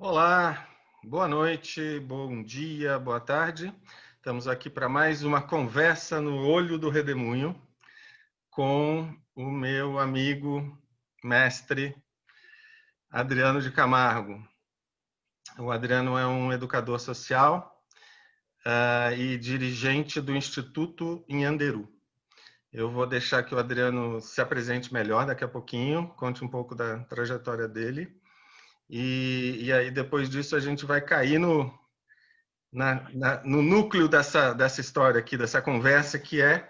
Olá, boa noite, bom dia, boa tarde. Estamos aqui para mais uma conversa no Olho do Redemoinho com o meu amigo, mestre Adriano de Camargo. O Adriano é um educador social e dirigente do Instituto Inhanderu. Eu vou deixar que o Adriano se apresente melhor daqui a pouquinho, conte um pouco da trajetória dele. E aí, depois disso, a gente vai cair no núcleo dessa história aqui, dessa conversa, que é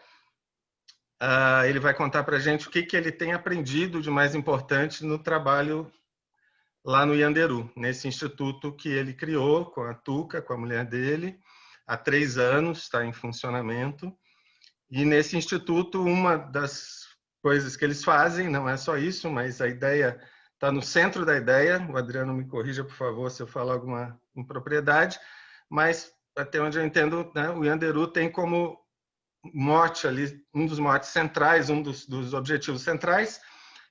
ele vai contar para a gente o que ele tem aprendido de mais importante no trabalho lá no Ianderu, nesse instituto que ele criou com a Tuca, com a mulher dele, há 3 anos, está em funcionamento. E nesse instituto, uma das coisas que eles fazem, não é só isso, mas a ideia está no centro da ideia. O Adriano me corrija, por favor, se eu falar alguma impropriedade, mas até onde eu entendo, né, o Ianderu tem como mote ali, um dos motes centrais, um dos objetivos centrais,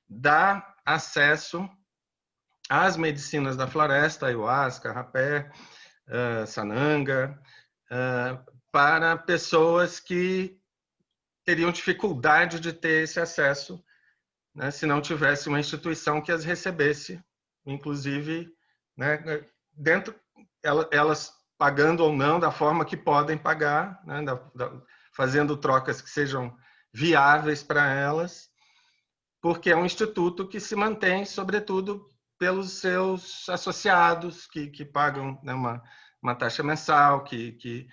dar acesso às medicinas da floresta, ayahuasca, rapé, sananga, para pessoas que teriam dificuldade de ter esse acesso, né, se não tivesse uma instituição que as recebesse, inclusive, né, dentro, elas pagando ou não da forma que podem pagar, né, fazendo trocas que sejam viáveis para elas, porque é um instituto que se mantém, sobretudo, pelos seus associados, que pagam, né, uma taxa mensal, que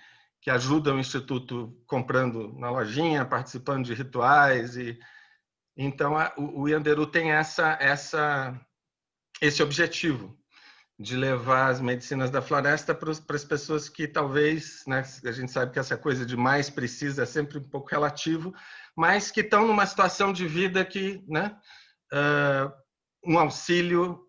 ajudam o instituto comprando na lojinha, participando de rituais. Então, o Ianderu tem esse objetivo de levar as medicinas da floresta para as pessoas que talvez, né, a gente sabe que essa coisa de mais precisa é sempre um pouco relativo, mas que estão numa situação de vida que, né, um auxílio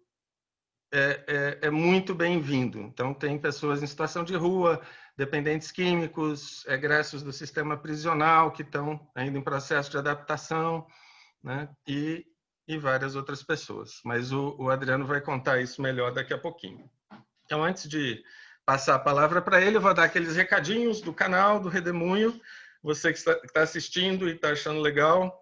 é muito bem-vindo. Então, tem pessoas em situação de rua, dependentes químicos, egressos do sistema prisional que estão ainda em processo de adaptação, né, e várias outras pessoas. Mas o Adriano vai contar isso melhor daqui a pouquinho. Então, antes de passar a palavra para ele, eu vou dar aqueles recadinhos do canal do Redemoinho. Você que está assistindo e está achando legal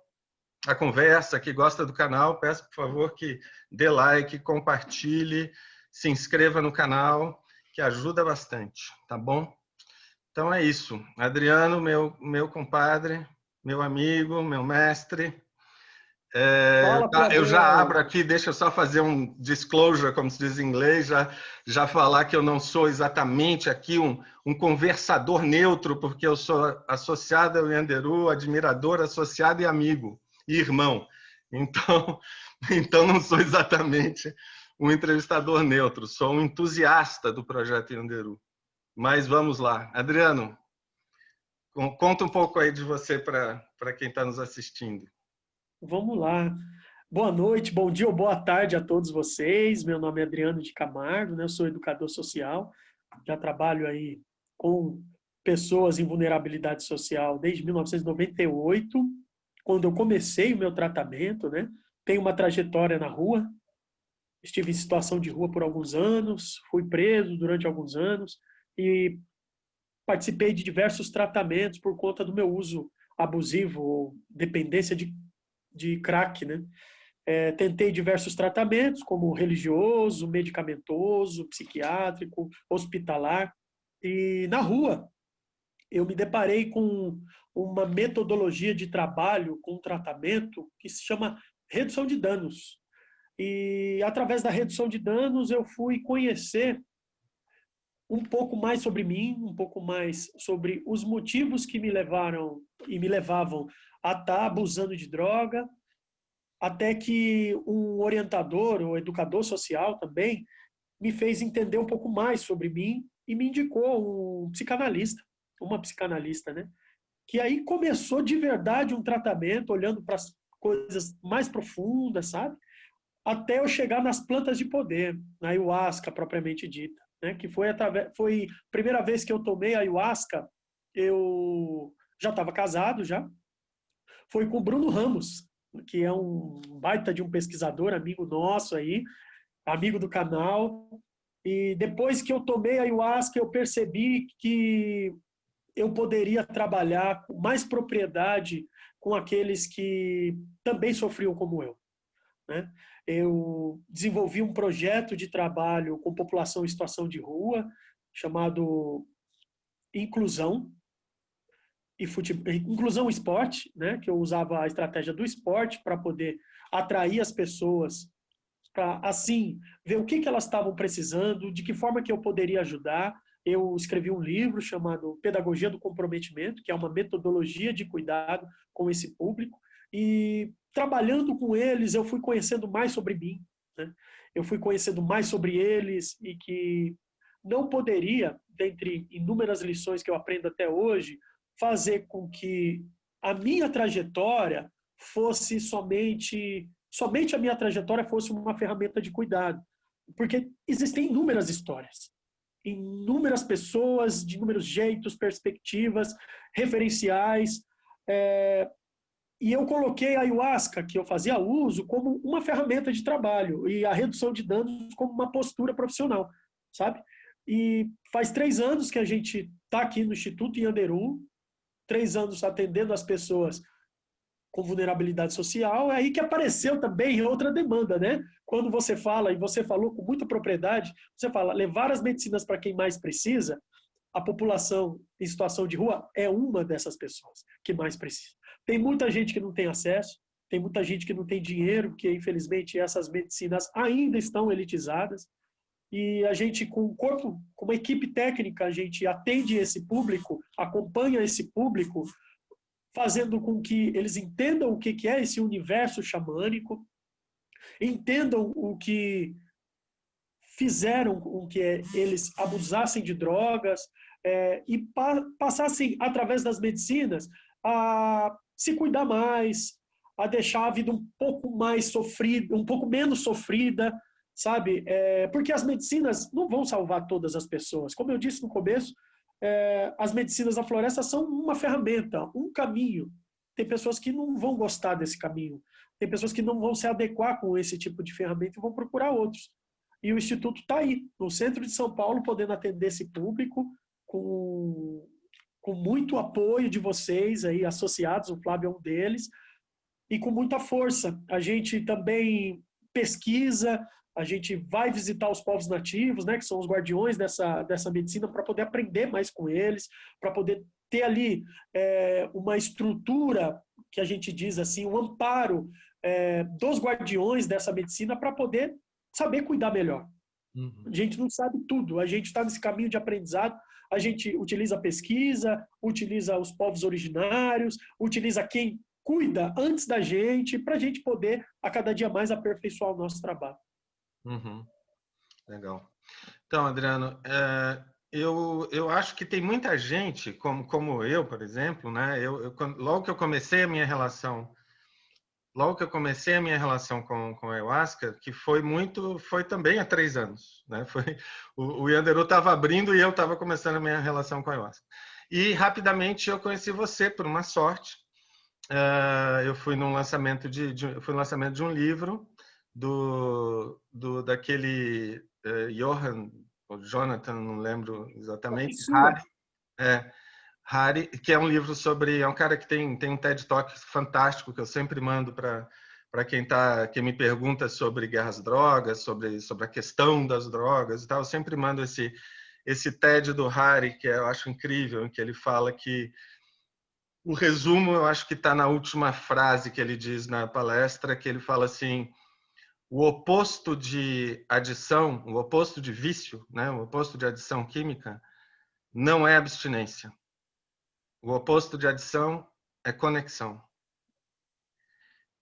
a conversa, que gosta do canal, peço, por favor, que dê like, compartilhe, se inscreva no canal, que ajuda bastante, tá bom? Então é isso. Adriano, meu compadre, meu amigo, meu mestre. Fala, Eu já Pradel. abro aqui, deixa eu só fazer um disclosure, como se diz em inglês, já falar que eu não sou exatamente aqui um conversador neutro, porque eu sou associado ao Ianderu, admirador, associado e amigo, e irmão. Então, então não sou exatamente um entrevistador neutro, sou um entusiasta do projeto Ianderu. Mas vamos lá. Adriano, conta um pouco aí de você para quem está nos assistindo. Vamos lá. Boa noite, bom dia ou boa tarde a todos vocês. Meu nome é Adriano de Camargo, né? Eu sou educador social. Já trabalho aí com pessoas em vulnerabilidade social desde 1998, quando eu comecei o meu tratamento, né? Tenho uma trajetória na rua. Estive em situação de rua por alguns anos, fui preso durante alguns anos e participei de diversos tratamentos por conta do meu uso abusivo ou dependência de crack, né? Tentei diversos tratamentos, como religioso, medicamentoso, psiquiátrico, hospitalar. E na rua, eu me deparei com uma metodologia de trabalho com tratamento que se chama redução de danos. E através da redução de danos, eu fui conhecer um pouco mais sobre mim, um pouco mais sobre os motivos que me levaram e me levavam a estar abusando de droga, até que um orientador, ou educador social também, me fez entender um pouco mais sobre mim e me indicou um psicanalista, uma psicanalista, né? Que aí começou de verdade um tratamento, olhando para as coisas mais profundas, sabe? Até eu chegar nas plantas de poder, na ayahuasca propriamente dita, né? Que foi a primeira vez que eu tomei ayahuasca, eu já estava casado já, foi com o Bruno Ramos, que é um baita de um pesquisador, amigo nosso aí, amigo do canal. E depois que eu tomei a ayahuasca, eu percebi que eu poderia trabalhar com mais propriedade com aqueles que também sofriam como eu, né? Eu desenvolvi um projeto de trabalho com população em situação de rua, chamado Inclusão Inclusão Esporte, né? Que eu usava a estratégia do esporte para poder atrair as pessoas para, assim, ver o que elas estavam precisando, de que forma que eu poderia ajudar. Eu escrevi um livro chamado Pedagogia do Comprometimento, que é uma metodologia de cuidado com esse público. E trabalhando com eles, eu fui conhecendo mais sobre mim, né? Eu fui conhecendo mais sobre eles e que não poderia, dentre inúmeras lições que eu aprendo até hoje, fazer com que a minha trajetória fosse somente a minha trajetória fosse uma ferramenta de cuidado. Porque existem inúmeras histórias, inúmeras pessoas, de inúmeros jeitos, perspectivas, referenciais. E eu coloquei a ayahuasca, que eu fazia uso, como uma ferramenta de trabalho e a redução de danos como uma postura profissional, sabe? E faz 3 anos que a gente está aqui no Instituto Yanderu, 3 anos atendendo as pessoas com vulnerabilidade social, é aí que apareceu também outra demanda, né? Quando você fala, e você falou com muita propriedade, você fala, levar as medicinas para quem mais precisa, a população em situação de rua é uma dessas pessoas que mais precisa. Tem muita gente que não tem acesso, tem muita gente que não tem dinheiro, porque infelizmente essas medicinas ainda estão elitizadas, e a gente, com o corpo, com uma equipe técnica, a gente atende esse público, acompanha esse público, fazendo com que eles entendam o que é esse universo xamânico, entendam o que fizeram com que eles abusassem de drogas, e passassem, através das medicinas, a se cuidar mais, a deixar a vida um pouco mais sofrida, um pouco menos sofrida, sabe? Porque as medicinas não vão salvar todas as pessoas. Como eu disse no começo, as medicinas da floresta são uma ferramenta, um caminho. Tem pessoas que não vão gostar desse caminho. Tem pessoas que não vão se adequar com esse tipo de ferramenta e vão procurar outros. E o Instituto está aí, no centro de São Paulo, podendo atender esse público com muito apoio de vocês aí, associados, o Flávio é um deles, e com muita força. A gente também pesquisa, a gente vai visitar os povos nativos, né, que são os guardiões dessa medicina, para poder aprender mais com eles, para poder ter ali uma estrutura, que a gente diz assim, um amparo dos guardiões dessa medicina para poder saber cuidar melhor. Uhum. A gente não sabe tudo, a gente está nesse caminho de aprendizado, a gente utiliza a pesquisa, utiliza os povos originários, utiliza quem cuida antes da gente, para a gente poder, a cada dia mais, aperfeiçoar o nosso trabalho. Uhum. Legal. Então, Adriano, eu acho que tem muita gente, como eu, por exemplo, né? Logo que eu comecei a minha relação com a ayahuasca, que foi também há 3 anos, né? O Yanderu estava abrindo e eu estava começando a minha relação com a ayahuasca. E rapidamente eu conheci você por uma sorte. Eu fui no lançamento de um livro daquele Johan ou Jonathan, não lembro exatamente. Hari, que é um livro é um cara que tem um TED Talk fantástico que eu sempre mando para quem me pergunta sobre guerras drogas, sobre a questão das drogas e tal. Eu sempre mando esse TED do Hari, que eu acho incrível, em que ele fala que o resumo, eu acho que está na última frase que ele diz na palestra, que ele fala assim: o oposto de adição, o oposto de vício, né, o oposto de adição química, não é abstinência. O oposto de adição é conexão.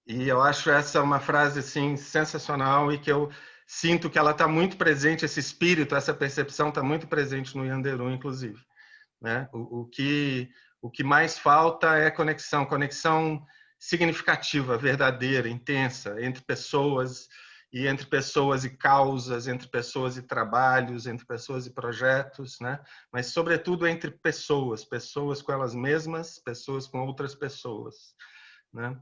E eu acho essa uma frase assim sensacional e que eu sinto que ela está muito presente, esse espírito, essa percepção está muito presente no Yanderu, inclusive, né? O que mais falta é conexão significativa, verdadeira, intensa, entre pessoas e causas, entre pessoas e trabalhos, entre pessoas e projetos, né? Mas sobretudo entre pessoas com elas mesmas, pessoas com outras pessoas, né?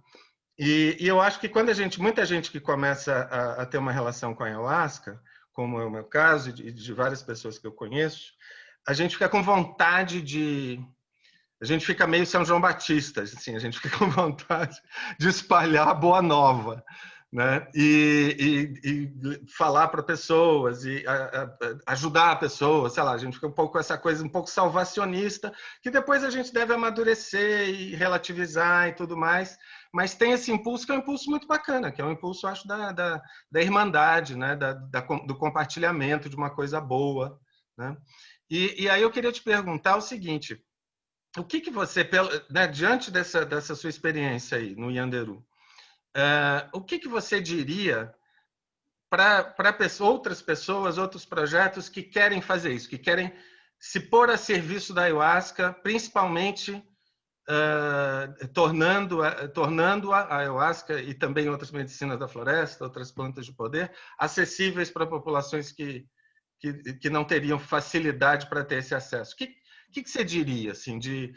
E eu acho que muita gente que começa a ter uma relação com a ayahuasca, como é o meu caso e de várias pessoas que eu conheço, a gente fica com vontade de... A gente fica meio São João Batista, assim, a gente fica com vontade de espalhar a boa nova, né? E falar para pessoas, e ajudar a pessoa, sei lá, a gente fica um pouco com essa coisa um pouco salvacionista, que depois a gente deve amadurecer e relativizar e tudo mais, mas tem esse impulso que é um impulso muito bacana, que é um impulso, acho, da irmandade, né? Do compartilhamento de uma coisa boa, né? E aí eu queria te perguntar o seguinte: o que você, né, diante dessa sua experiência aí no Yanderu, o que você diria para outras pessoas, outros projetos que querem fazer isso, que querem se pôr a serviço da ayahuasca, principalmente tornando a ayahuasca e também outras medicinas da floresta, outras plantas de poder, acessíveis para populações que não teriam facilidade para ter esse acesso? O que você diria, assim, de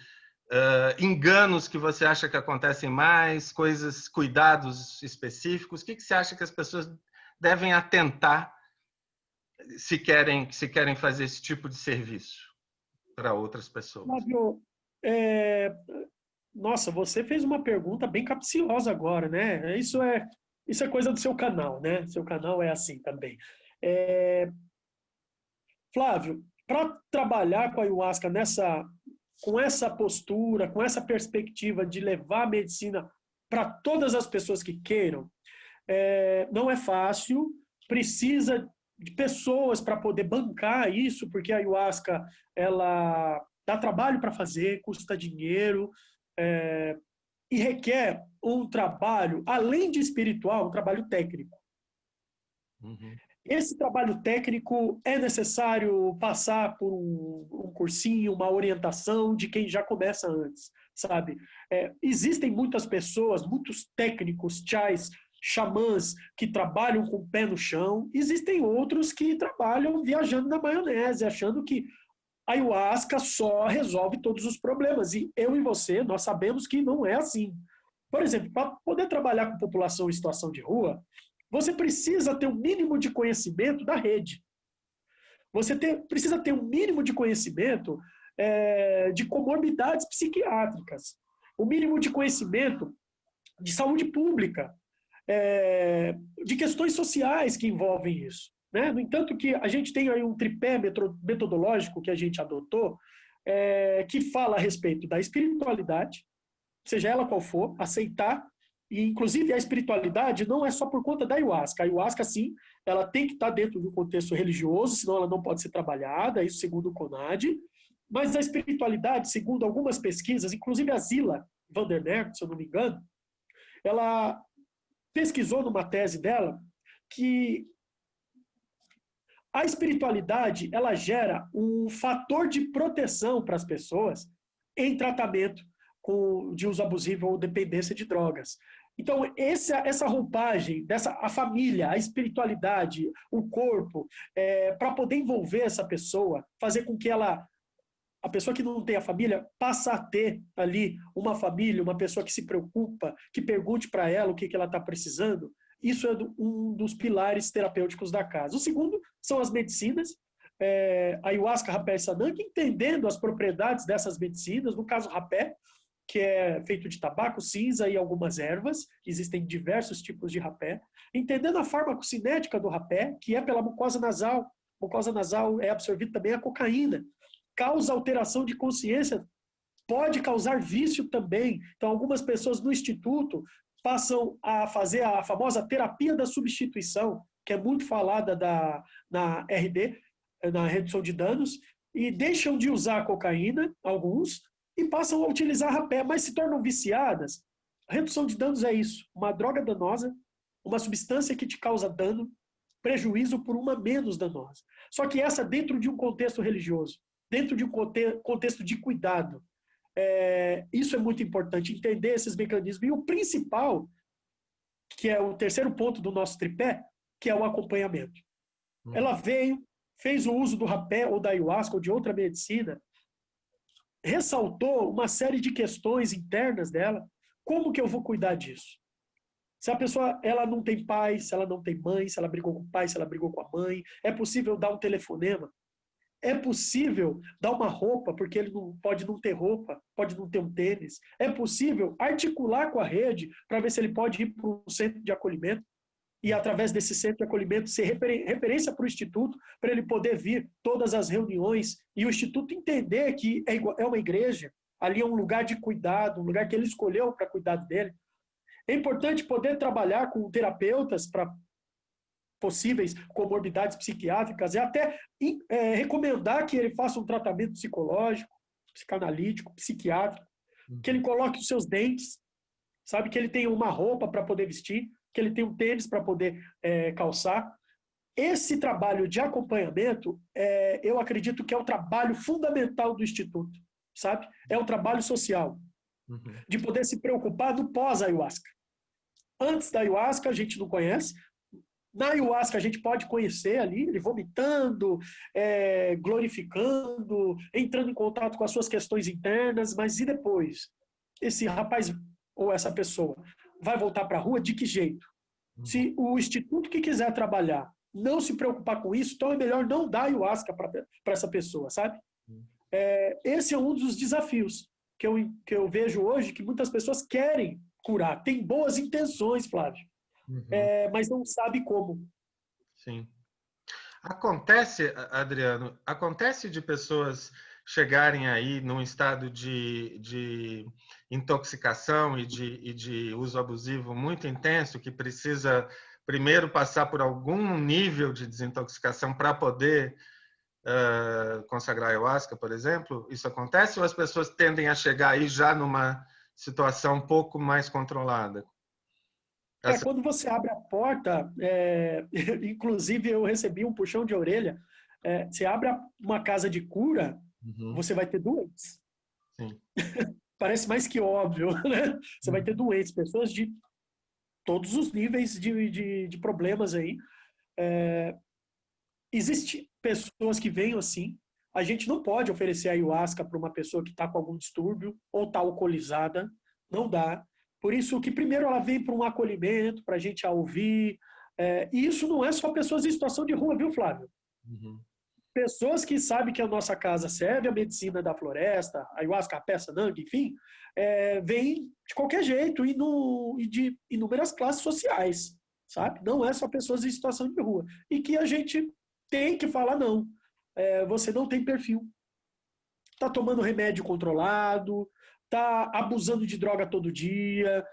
enganos que você acha que acontecem mais, coisas, cuidados específicos? O que você acha que as pessoas devem atentar se querem fazer esse tipo de serviço para outras pessoas? Flávio, nossa, você fez uma pergunta bem capciosa agora, né? Isso é coisa do seu canal, né? Seu canal é assim também. Flávio, para trabalhar com a ayahuasca com essa postura, com essa perspectiva de levar a medicina para todas as pessoas que queiram, não é fácil, precisa de pessoas para poder bancar isso, porque a ayahuasca ela dá trabalho para fazer, custa dinheiro, e requer um trabalho, além de espiritual, um trabalho técnico. Uhum. Esse trabalho técnico é necessário passar por um cursinho, uma orientação de quem já começa antes, sabe? Existem muitas pessoas, muitos técnicos, chais, xamãs que trabalham com o pé no chão. Existem outros que trabalham viajando na maionese, achando que a ayahuasca só resolve todos os problemas. E eu e você, nós sabemos que não é assim. Por exemplo, para poder trabalhar com população em situação de rua, você precisa ter um mínimo de conhecimento da rede. Precisa ter um mínimo de conhecimento de comorbidades psiquiátricas, o mínimo de conhecimento de saúde pública, de questões sociais que envolvem isso. Né? No entanto, que a gente tem aí um tripé metodológico que a gente adotou, que fala a respeito da espiritualidade, seja ela qual for, aceitar. E, inclusive, a espiritualidade não é só por conta da ayahuasca. A ayahuasca, sim, ela tem que estar dentro do contexto religioso, senão ela não pode ser trabalhada, isso segundo o CONAD. Mas a espiritualidade, segundo algumas pesquisas, inclusive a Zila van der Merk, se eu não me engano, ela pesquisou numa tese dela que a espiritualidade ela gera um fator de proteção para as pessoas em tratamento de uso abusivo ou dependência de drogas. Então, essa roupagem, a família, a espiritualidade, o corpo, para poder envolver essa pessoa, fazer com que a pessoa que não tem a família, passe a ter ali uma família, uma pessoa que se preocupa, que pergunte para ela o que ela está precisando, isso é um dos pilares terapêuticos da casa. O segundo são as medicinas, a ayahuasca, rapé e sananga, entendendo as propriedades dessas medicinas, no caso rapé, que é feito de tabaco, cinza e algumas ervas, existem diversos tipos de rapé, entendendo a farmacocinética do rapé, que é pela mucosa nasal é absorvida também a cocaína, causa alteração de consciência, pode causar vício também. Então, algumas pessoas no instituto passam a fazer a famosa terapia da substituição, que é muito falada na RD, na redução de danos, e deixam de usar a cocaína, alguns, e passam a utilizar rapé, mas se tornam viciadas. A redução de danos é isso, uma droga danosa, uma substância que te causa dano, prejuízo por uma menos danosa. Só que essa dentro de um contexto religioso, dentro de um contexto de cuidado. Isso é muito importante, entender esses mecanismos. E o principal, que é o terceiro ponto do nosso tripé, que é o acompanhamento. Ela veio, fez o uso do rapé ou da ayahuasca ou de outra medicina, ressaltou uma série de questões internas dela. Como que eu vou cuidar disso? Se a pessoa ela não tem pai, se ela não tem mãe, se ela brigou com o pai, se ela brigou com a mãe, é possível dar um telefonema, é possível dar uma roupa, porque ele não pode não ter roupa, pode não ter um tênis. É possível articular com a rede para ver se ele pode ir para um centro de acolhimento e, através desse centro de acolhimento, ser referência para o Instituto, para ele poder vir todas as reuniões e o Instituto entender que é uma igreja, ali é um lugar de cuidado, um lugar que ele escolheu para cuidado dele. É importante poder trabalhar com terapeutas para possíveis comorbidades psiquiátricas e até recomendar que ele faça um tratamento psicológico, psicanalítico, psiquiátrico, que ele coloque os seus dentes, sabe, que ele tenha uma roupa para poder vestir, que ele tenha um tênis para poder calçar. Esse trabalho de acompanhamento, eu acredito que é o trabalho fundamental do Instituto, sabe? É um trabalho social, de poder se preocupar no pós-ayahuasca. Antes da ayahuasca, a gente não conhece. Na ayahuasca, a gente pode conhecer ali, ele vomitando, glorificando, entrando em contato com as suas questões internas, mas e depois? Esse rapaz ou essa pessoa vai voltar para a rua de que jeito? Se o instituto que quiser trabalhar não se preocupar com isso, então é melhor não dar ayahuasca para essa pessoa, sabe? Esse é um dos desafios que eu vejo hoje, que muitas pessoas querem curar, tem boas intenções, Flávio, mas não sabe como. Sim. Acontece, Adriano, acontece de pessoas chegarem aí num estado de intoxicação e de uso abusivo muito intenso, que precisa primeiro passar por algum nível de desintoxicação para poder consagrar ayahuasca, por exemplo? Isso acontece ou as pessoas tendem a chegar aí já numa situação um pouco mais controlada? Quando você abre a porta, inclusive eu recebi um puxão de orelha, você abre uma casa de cura, você vai ter doentes. Sim. Parece mais que óbvio, né? Você vai ter doentes, pessoas de todos os níveis de problemas aí. Existem pessoas que vêm assim, a gente não pode oferecer ayahuasca para uma pessoa que está com algum distúrbio ou está alcoolizada, não dá. Por isso que primeiro ela vem para um acolhimento, para a gente a ouvir. E isso não é só pessoas em situação de rua, viu, Flávio? Pessoas que sabem que a nossa casa serve a medicina da floresta, a ayahuasca, a peça, nang, enfim, vêm de qualquer jeito e de inúmeras classes sociais, sabe? Não é só pessoas em situação de rua. E que a gente tem que falar, não, você não tem perfil. Está tomando remédio controlado, está abusando de droga todo dia,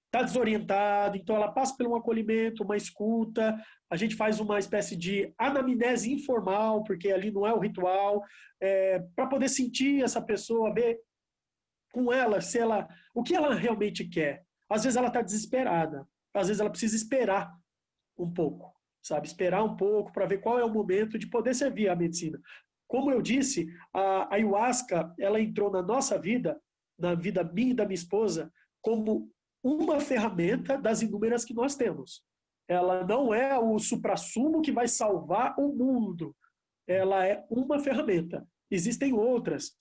está desorientado, então ela passa por um acolhimento, uma escuta, a gente faz uma espécie de anamnese informal, porque ali não é o ritual, para poder sentir essa pessoa, ver com ela, o que ela realmente quer. Às vezes ela está desesperada, às vezes ela precisa esperar um pouco, sabe? Esperar um pouco para ver qual é o momento de poder servir a medicina. Como eu disse, a ayahuasca, ela entrou na nossa vida, na vida minha e da minha esposa, como uma ferramenta das inúmeras que nós temos. Ela não é o suprassumo que vai salvar o mundo. Ela é uma ferramenta. Existem outras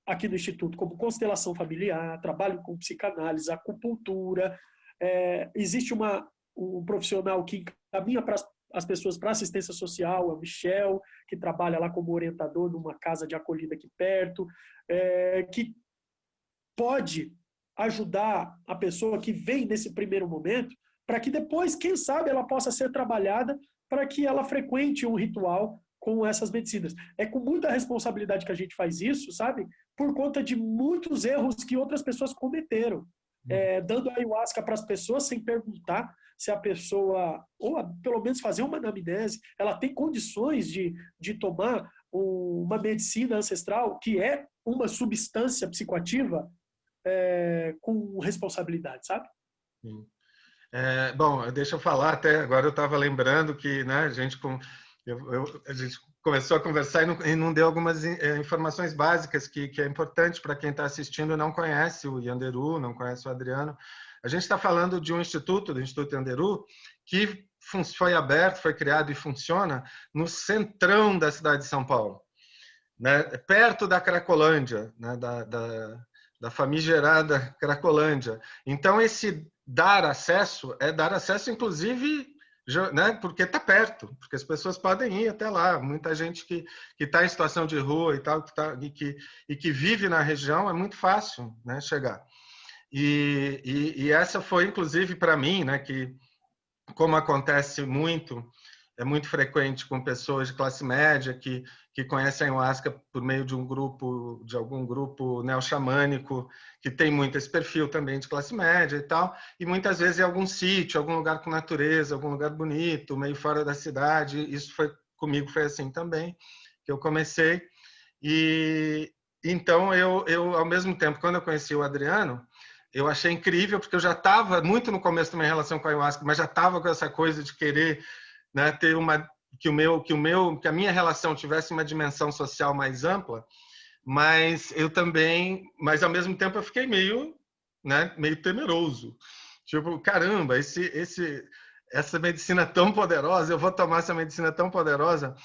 aqui no Instituto, como constelação familiar, trabalho com psicanálise, acupuntura. Existe um profissional que encaminha para as pessoas para assistência social, é o Michel, que trabalha lá como orientador numa casa de acolhida aqui perto, que pode ajudar a pessoa que vem nesse primeiro momento, para que depois, quem sabe, ela possa ser trabalhada para que ela frequente um ritual com essas medicinas. É com muita responsabilidade que a gente faz isso, sabe? Por conta de muitos erros que outras pessoas cometeram. Dando ayahuasca para as pessoas sem perguntar se a pessoa, ou pelo menos fazer uma anamnese, ela tem condições de tomar uma medicina ancestral, que é uma substância psicoativa, com responsabilidade, sabe? Sim. Bom, deixa eu falar até, agora eu estava lembrando que, né, a gente começou a conversar e não deu algumas informações básicas que é importante para quem está assistindo e não conhece o Yanderu, não conhece o Adriano. A gente está falando de um instituto, do Instituto Yanderu, que foi aberto, foi criado e funciona no centrão da cidade de São Paulo, né, perto da Cracolândia, né, da famigerada Cracolândia. Então, esse dar acesso é dar acesso, inclusive, né, porque está perto, porque as pessoas podem ir até lá. Muita gente que está em situação de rua e tal, que vive na região, é muito fácil, né, chegar. E essa foi, inclusive, para mim, né, que, como acontece muito, é muito frequente com pessoas de classe média que conhecem a ayahuasca por meio de algum grupo neo-xamânico, que tem muito esse perfil também de classe média e tal, e muitas vezes em algum sítio, algum lugar com natureza, algum lugar bonito, meio fora da cidade. Isso comigo foi assim também, que eu comecei. E então eu ao mesmo tempo, quando eu conheci o Adriano, eu achei incrível, porque eu já estava muito no começo da minha relação com a ayahuasca, mas já estava com essa coisa de querer, né, ter que a minha relação tivesse uma dimensão social mais ampla, mas ao mesmo tempo eu fiquei meio temeroso. Tipo, caramba, essa medicina tão poderosa, eu vou tomar essa medicina tão poderosa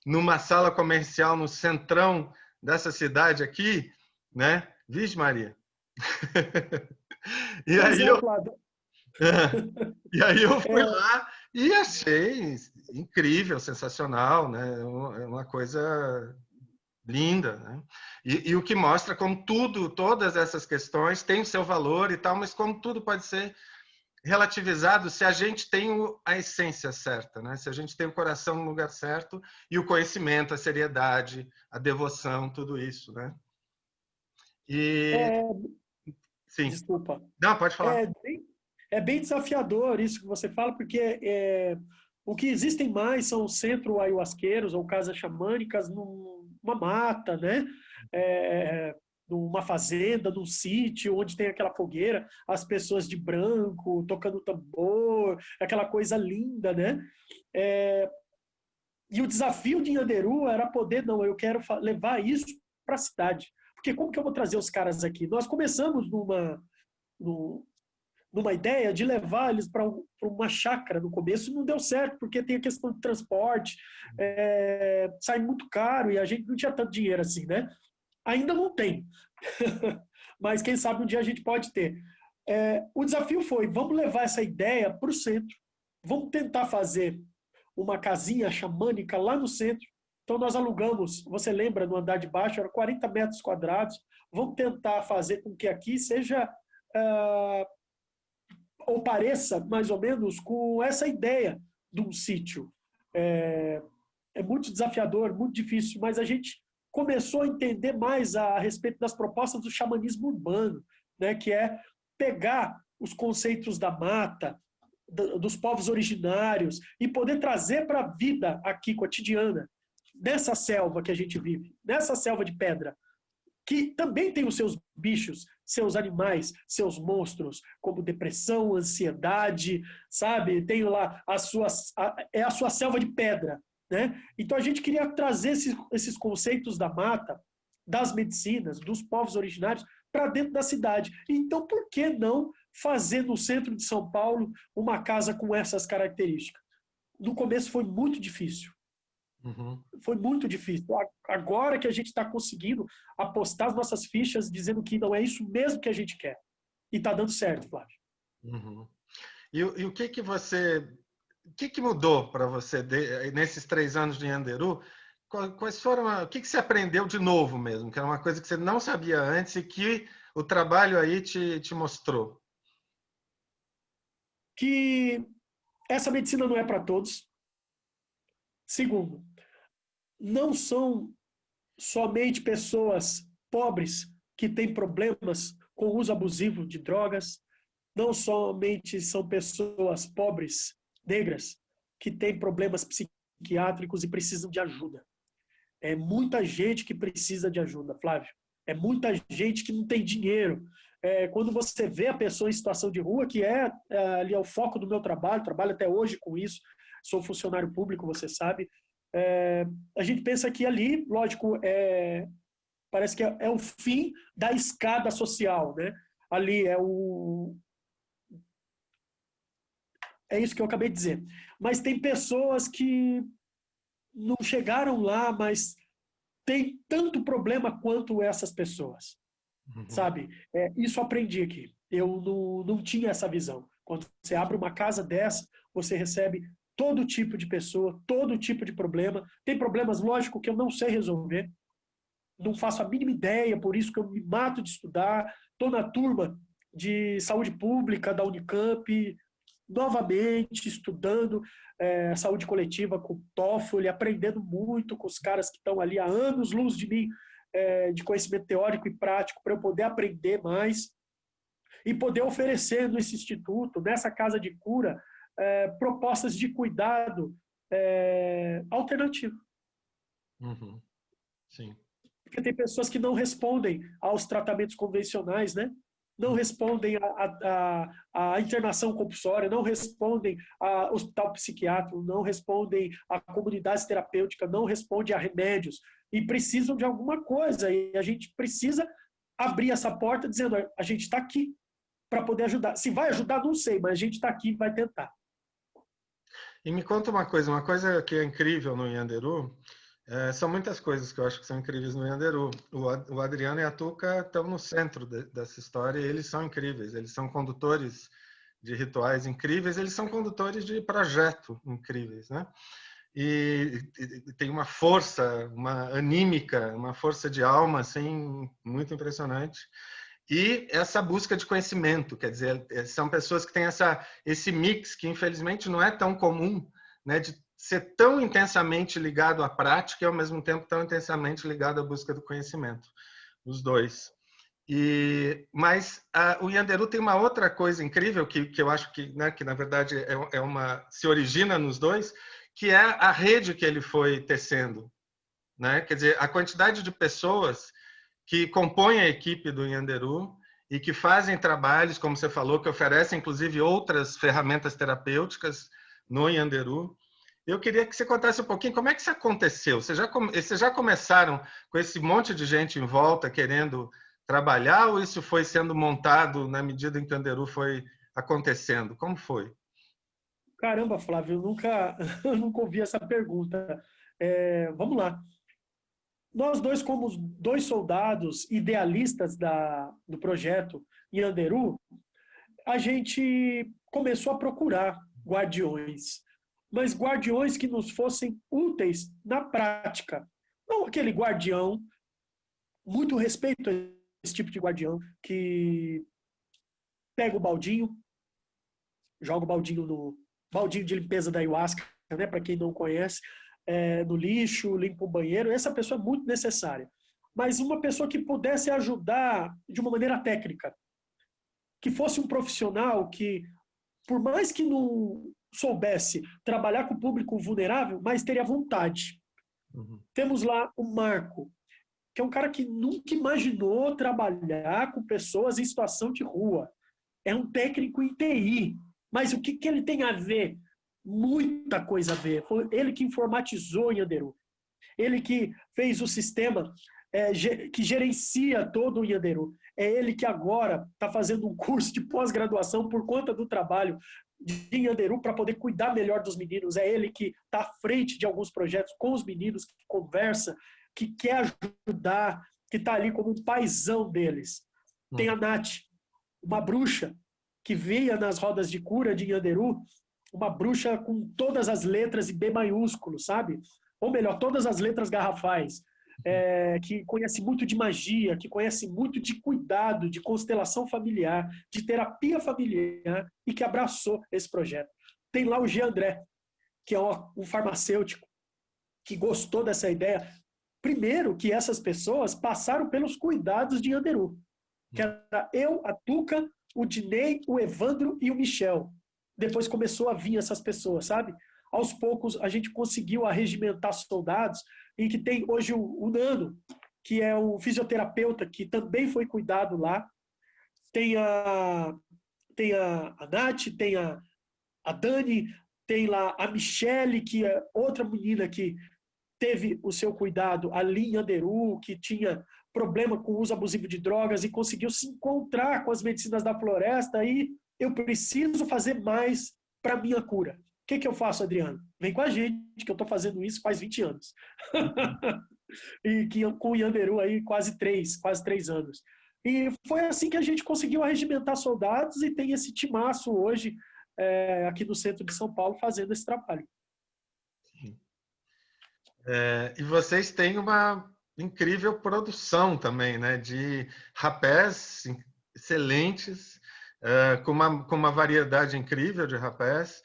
numa sala comercial no centrão dessa cidade aqui, né? Vixe, Maria. E Pois aí é, eu, Flávio. e aí eu fui É, lá e achei incrível, sensacional, né? É uma coisa linda, né? E o que mostra como todas essas questões têm o seu valor e tal, mas como tudo pode ser relativizado se a gente tem a essência certa, né? Se a gente tem o coração no lugar certo e o conhecimento, a seriedade, a devoção, tudo isso, né? E é, sim, desculpa. não, pode falar. É bem, é bem desafiador isso que você fala, porque o que existem mais são centro ayahuasqueiros ou casas xamânicas numa mata, né? É, numa fazenda, num sítio, onde tem aquela fogueira, as pessoas de branco tocando tambor, aquela coisa linda, né? É, e o desafio de Nhanderu era poder, não, eu quero levar isso para a cidade. Porque como que eu vou trazer os caras aqui? Nós começamos numa ideia de levar eles para uma chácara no começo, e não deu certo, porque tem a questão de transporte, sai muito caro e a gente não tinha tanto dinheiro assim, né? Ainda não tem, mas quem sabe um dia a gente pode ter. O desafio foi, vamos levar essa ideia para o centro, vamos tentar fazer uma casinha xamânica lá no centro. Então nós alugamos, você lembra, no andar de baixo, era 40 metros quadrados, vamos tentar fazer com que aqui seja ou pareça mais ou menos com essa ideia de um sítio. É muito desafiador, muito difícil, mas a gente começou a entender mais a respeito das propostas do xamanismo urbano, né, que é pegar os conceitos da mata, dos povos originários e poder trazer para a vida aqui cotidiana, nessa selva que a gente vive, nessa selva de pedra, que também tem os seus bichos, seus animais, seus monstros, como depressão, ansiedade, sabe? Tem lá é a sua selva de pedra, né? Então a gente queria trazer esses conceitos da mata, das medicinas, dos povos originários para dentro da cidade. Então por que não fazer no centro de São Paulo uma casa com essas características? No começo foi muito difícil. Uhum. Foi muito difícil. Agora que a gente está conseguindo apostar as nossas fichas, dizendo que não é isso mesmo que a gente quer. E está dando certo, Flávio. Uhum. E o que que mudou para você nesses 3 anos de Yanderu? Quais foram, o que você aprendeu de novo mesmo? Que era uma coisa que você não sabia antes e que o trabalho aí te mostrou. Que essa medicina não é para todos. Segundo, não são somente pessoas pobres que têm problemas com o uso abusivo de drogas. Não somente são pessoas pobres, negras, que têm problemas psiquiátricos e precisam de ajuda. É muita gente que precisa de ajuda, Flávio. É muita gente que não tem dinheiro. Quando você vê a pessoa em situação de rua, que ali é o foco do meu trabalho até hoje com isso, sou funcionário público, você sabe, a gente pensa que ali, lógico, parece que é o fim da escada social, né? Ali é isso que eu acabei de dizer. Mas tem pessoas que não chegaram lá, mas tem tanto problema quanto essas pessoas. Uhum. sabe? Isso eu aprendi aqui. Eu não tinha essa visão. Quando você abre uma casa dessa, você recebe todo tipo de pessoa, todo tipo de problema. Tem problemas, lógico, que eu não sei resolver, não faço a mínima ideia, por isso que eu me mato de estudar. Estou na turma de saúde pública da Unicamp, novamente estudando saúde coletiva com o TOEFL, aprendendo muito com os caras que estão ali há anos-luz de mim, de conhecimento teórico e prático, para eu poder aprender mais e poder oferecer nesse instituto, nessa casa de cura, propostas de cuidado alternativo. Uhum. Sim. Porque tem pessoas que não respondem aos tratamentos convencionais, né? Não respondem à internação compulsória, não respondem ao hospital psiquiátrico, não respondem à comunidade terapêutica, não respondem a remédios e precisam de alguma coisa. E a gente precisa abrir essa porta dizendo: a gente está aqui para poder ajudar. Se vai ajudar, não sei, mas a gente está aqui e vai tentar. E me conta uma coisa que é incrível no Yanderu, são muitas coisas que eu acho que são incríveis no Yanderu. O Adriano e a Tuca estão no centro dessa história e eles são incríveis. Eles são condutores de rituais incríveis, eles são condutores de projeto incríveis, né? E tem uma força, uma anímica, uma força de alma, assim, muito impressionante. E essa busca de conhecimento, quer dizer, são pessoas que têm esse mix que infelizmente não é tão comum, né, de ser tão intensamente ligado à prática e ao mesmo tempo tão intensamente ligado à busca do conhecimento, os dois. Mas o Yanderu tem uma outra coisa incrível que eu acho que, né, que na verdade se origina nos dois, que é a rede que ele foi tecendo, né? Quer dizer, a quantidade de pessoas que compõem a equipe do Yanderu e que fazem trabalhos, como você falou, que oferecem inclusive outras ferramentas terapêuticas no Yanderu. Eu queria que você contasse um pouquinho como é que isso aconteceu. Vocês já começaram com esse monte de gente em volta querendo trabalhar ou isso foi sendo montado na medida em que o Yanderu foi acontecendo? Como foi? Caramba, Flávio, eu nunca ouvi essa pergunta. Vamos lá. Nós dois, como dois soldados idealistas do projeto Yanderu, a gente começou a procurar guardiões, mas guardiões que nos fossem úteis na prática. Não aquele guardião, muito respeito a esse tipo de guardião, que pega o baldinho, joga o baldinho no baldinho de limpeza da ayahuasca, né, para quem não conhece, no lixo, limpa o banheiro. Essa pessoa é muito necessária. Mas uma pessoa que pudesse ajudar de uma maneira técnica, que fosse um profissional que, por mais que não soubesse trabalhar com o público vulnerável, mas teria vontade. Uhum. Temos lá o Marco, que é um cara que nunca imaginou trabalhar com pessoas em situação de rua. É um técnico em TI. Mas o que ele tem a ver? Muita coisa a ver. Foi ele que informatizou em Yanderu. Ele que fez o sistema que gerencia todo o Yanderu. É ele que agora está fazendo um curso de pós-graduação por conta do trabalho de Yanderu para poder cuidar melhor dos meninos. É ele que está à frente de alguns projetos com os meninos, que conversa, que quer ajudar, que está ali como um paizão deles. Tem a Nath, uma bruxa que via nas rodas de cura de Yanderu, uma bruxa com todas as letras e B maiúsculo, sabe? Ou melhor, todas as letras garrafais, que conhece muito de magia, que conhece muito de cuidado, de constelação familiar, de terapia familiar e que abraçou esse projeto. Tem lá o G. André, que é um farmacêutico que gostou dessa ideia. Primeiro que essas pessoas passaram pelos cuidados de Yanderu, que era eu, a Tuca, o Dinei, o Evandro e o Michel. Depois começou a vir essas pessoas, sabe? Aos poucos a gente conseguiu arregimentar soldados, em que tem hoje o Nano, que é um fisioterapeuta que também foi cuidado lá. Tem a Nath, tem a Dani, tem lá a Michele, que é outra menina que teve o seu cuidado ali em Yanderu, que tinha problema com o uso abusivo de drogas e conseguiu se encontrar com as medicinas da floresta e eu preciso fazer mais para minha cura. O que eu faço, Adriano? Vem com a gente, que eu estou fazendo isso faz 20 anos. E que com o Yanderu aí quase 3 anos. E foi assim que a gente conseguiu arregimentar soldados e tem esse timaço hoje aqui no centro de São Paulo fazendo esse trabalho. E vocês têm uma incrível produção também, né, de rapés excelentes, com uma variedade incrível de rapés.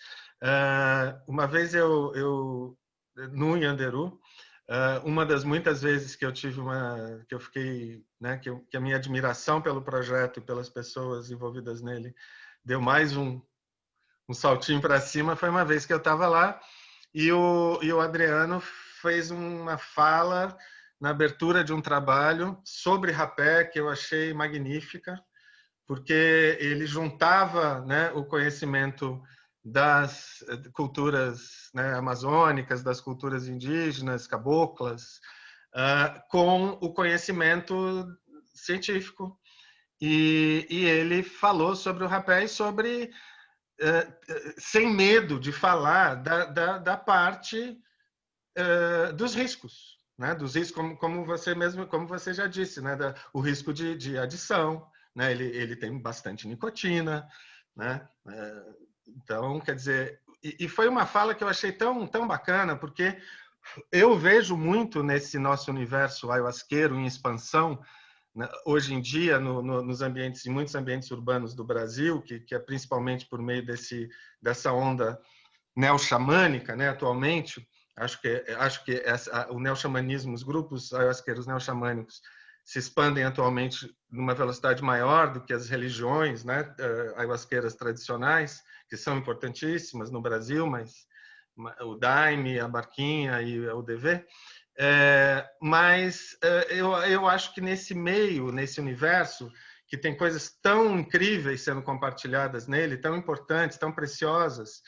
Uma vez no Yanderu, uma das muitas vezes que eu tive que eu fiquei, né, que a minha admiração pelo projeto e pelas pessoas envolvidas nele deu mais um saltinho para cima, foi uma vez que eu estava lá e o Adriano fez uma fala na abertura de um trabalho sobre rapé que eu achei magnífica, porque ele juntava, né, o conhecimento das culturas, né, amazônicas, das culturas indígenas, caboclas, com o conhecimento científico. E ele falou sobre o rapé e sobre sem medo de falar da parte dos riscos, né? Dos riscos, como você mesmo, como você já disse, né? O risco de adição, né? Ele tem bastante nicotina, né? Então, quer dizer, e foi uma fala que eu achei tão bacana, porque eu vejo muito nesse nosso universo ayahuasqueiro em expansão, né, hoje em dia nos ambientes, em muitos ambientes urbanos do Brasil, que é principalmente por meio dessa onda neo-xamânica, né, atualmente. Acho que o neo-xamanismo, os grupos ayahuasqueiros neo-xamânicos se expandem atualmente numa velocidade maior do que as religiões, né, ayahuasqueiras tradicionais, que são importantíssimas no Brasil, mas o Daime, a Barquinha e o DV. Mas eu acho que nesse meio, nesse universo, que tem coisas tão incríveis sendo compartilhadas nele, tão importantes, tão preciosas,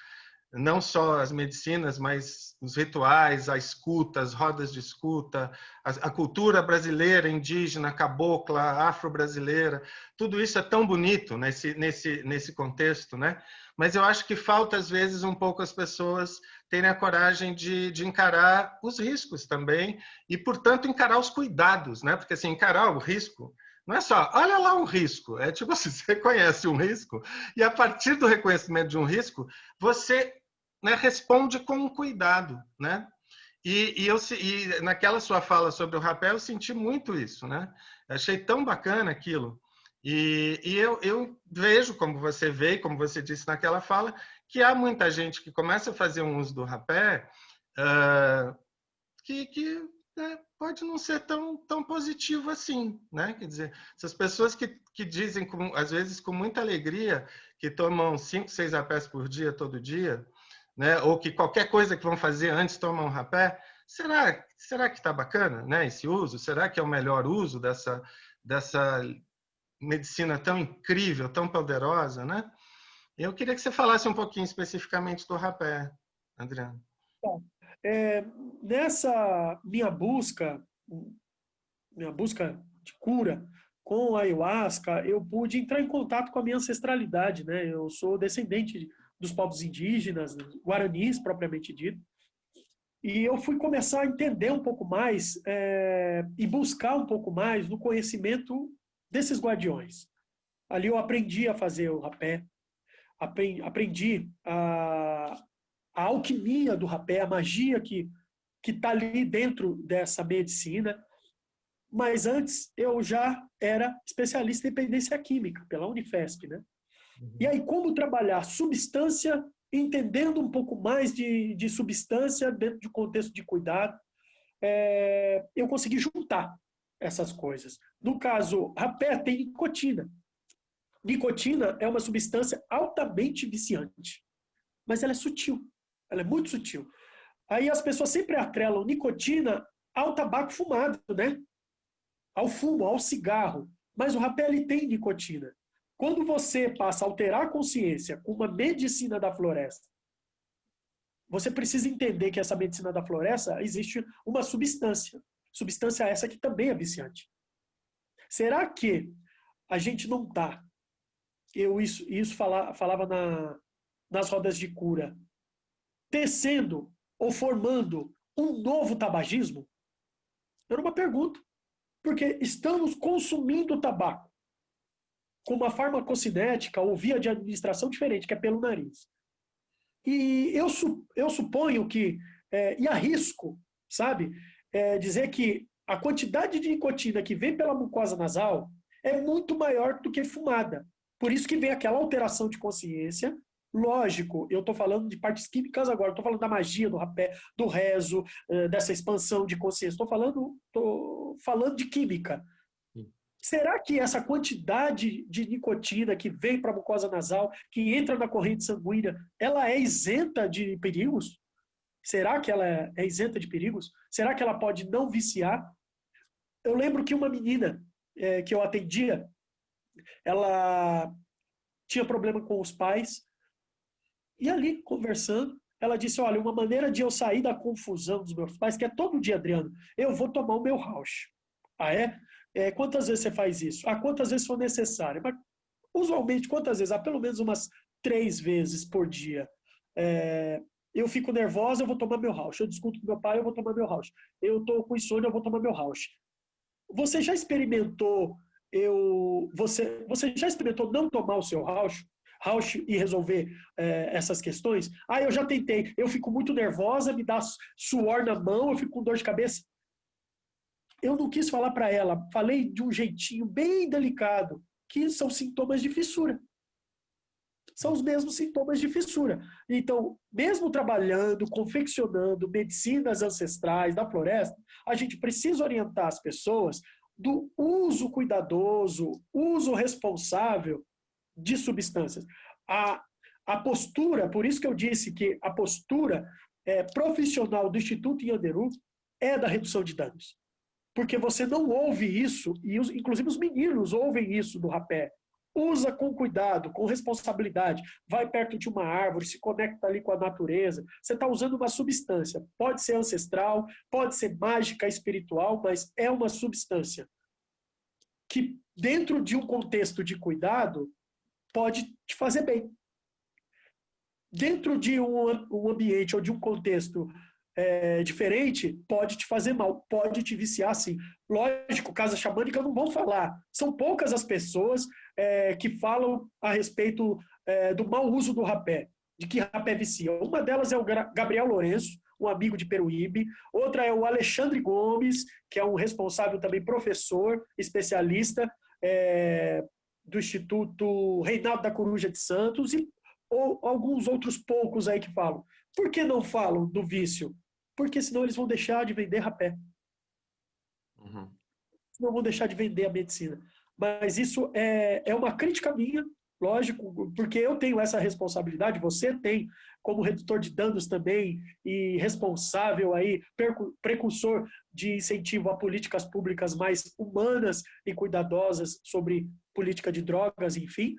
não só as medicinas, mas os rituais, a escuta, as rodas de escuta, a cultura brasileira, indígena, cabocla, afro-brasileira, tudo isso é tão bonito nesse contexto, né? Mas eu acho que falta, às vezes, um pouco as pessoas terem a coragem de encarar os riscos também e, portanto, encarar os cuidados, né? Porque, assim, encarar o risco não é só, olha lá um risco, é tipo assim, você reconhece um risco e, a partir do reconhecimento de um risco, você, né, responde com cuidado, né? E naquela sua fala sobre o rapé, eu senti muito isso, né? Achei tão bacana aquilo. E eu vejo, como você vê, como você disse naquela fala, que há muita gente que começa a fazer um uso do rapé que pode não ser tão positivo assim, né? Quer dizer, essas pessoas que dizem, às vezes com muita alegria, que tomam 5, 6 rapés por dia, todo dia, né? Ou que qualquer coisa que vão fazer antes tomam um rapé, será que está bacana, né? Esse uso? Será que é o melhor uso dessa medicina tão incrível, tão poderosa, né? Eu queria que você falasse um pouquinho especificamente do rapé, Adriano. Bom, nessa minha busca de cura com a ayahuasca, eu pude entrar em contato com a minha ancestralidade, né? Eu sou descendente dos povos indígenas, guaranis propriamente dito, e eu fui começar a entender um pouco mais e buscar um pouco mais no conhecimento desses guardiões. Ali eu aprendi a fazer o rapé, aprendi a alquimia do rapé, a magia que está ali dentro dessa medicina. Mas antes eu já era especialista em dependência química pela Unifesp, né? E aí como trabalhar substância, entendendo um pouco mais de substância dentro de contexto de cuidado, eu consegui juntar essas coisas. No caso, rapé tem nicotina. Nicotina é uma substância altamente viciante, mas ela é sutil, ela é muito sutil. Aí as pessoas sempre atrelam nicotina ao tabaco fumado, né? Ao fumo, ao cigarro. Mas o rapé ele tem nicotina. Quando você passa a alterar a consciência com uma medicina da floresta, você precisa entender que essa medicina da floresta existe uma substância. Substância essa que também é viciante. Será que a gente não está, isso falava nas rodas de cura, tecendo ou formando um novo tabagismo? Era uma pergunta. Porque estamos consumindo tabaco. com uma farmacocinética ou via de administração diferente, que é pelo nariz. E eu suponho que, e arrisco, sabe, dizer que a quantidade de nicotina que vem pela mucosa nasal é muito maior do que fumada. Por isso que vem aquela alteração de consciência. Lógico, eu estou falando de partes químicas agora, estou falando da magia do rapé, do rezo, dessa expansão de consciência. Estou falando de química. Será que essa quantidade de nicotina que vem para a mucosa nasal, que entra na corrente sanguínea, ela é isenta de perigos? Será que ela é isenta de perigos? Será que ela pode não viciar? Eu lembro que uma menina que eu atendia, ela tinha problema com os pais, e ali, conversando, ela disse, olha, uma maneira de eu sair da confusão dos meus pais, que é todo dia, Adriano, eu vou tomar o meu rauch. Ah, é? Quantas vezes você faz isso? Quantas vezes for necessário? Mas, usualmente, quantas vezes? Pelo menos umas 3 vezes por dia. Eu fico nervosa, eu vou tomar meu rauch. Eu discuto com meu pai, eu vou tomar meu rauch. Eu estou com insônia, eu vou tomar meu rauch. Você já experimentou você já experimentou não tomar o seu rauch e resolver essas questões? Eu já tentei. Eu fico muito nervosa, me dá suor na mão, eu fico com dor de cabeça. Eu não quis falar para ela, falei de um jeitinho bem delicado, que são sintomas de fissura. São os mesmos sintomas de fissura. Então, mesmo trabalhando, confeccionando medicinas ancestrais da floresta, a gente precisa orientar as pessoas do uso cuidadoso, uso responsável de substâncias. A postura, por isso que eu disse que a postura profissional do Instituto Yanderu é da redução de danos. Porque você não ouve isso, e inclusive os meninos ouvem isso do rapé. Usa com cuidado, com responsabilidade, vai perto de uma árvore, se conecta ali com a natureza. Você está usando uma substância, pode ser ancestral, pode ser mágica, espiritual, mas é uma substância que, dentro de um contexto de cuidado, pode te fazer bem. Dentro de um ambiente ou de um contexto diferente, pode te fazer mal, pode te viciar, sim. Lógico, casa xamânica não vão falar. São poucas as pessoas que falam a respeito do mau uso do rapé, de que rapé vicia. Uma delas é o Gabriel Lourenço, um amigo de Peruíbe. Outra é o Alexandre Gomes, que é um responsável também, professor, especialista do Instituto Reinaldo da Coruja de Santos, ou alguns outros poucos aí que falam. Por que não falam do vício? Porque senão eles vão deixar de vender rapé. Uhum. Senão vão deixar de vender a medicina. Mas isso é uma crítica minha, lógico, porque eu tenho essa responsabilidade, você tem, como redutor de danos também, e responsável aí, precursor de incentivo a políticas públicas mais humanas e cuidadosas sobre política de drogas, enfim.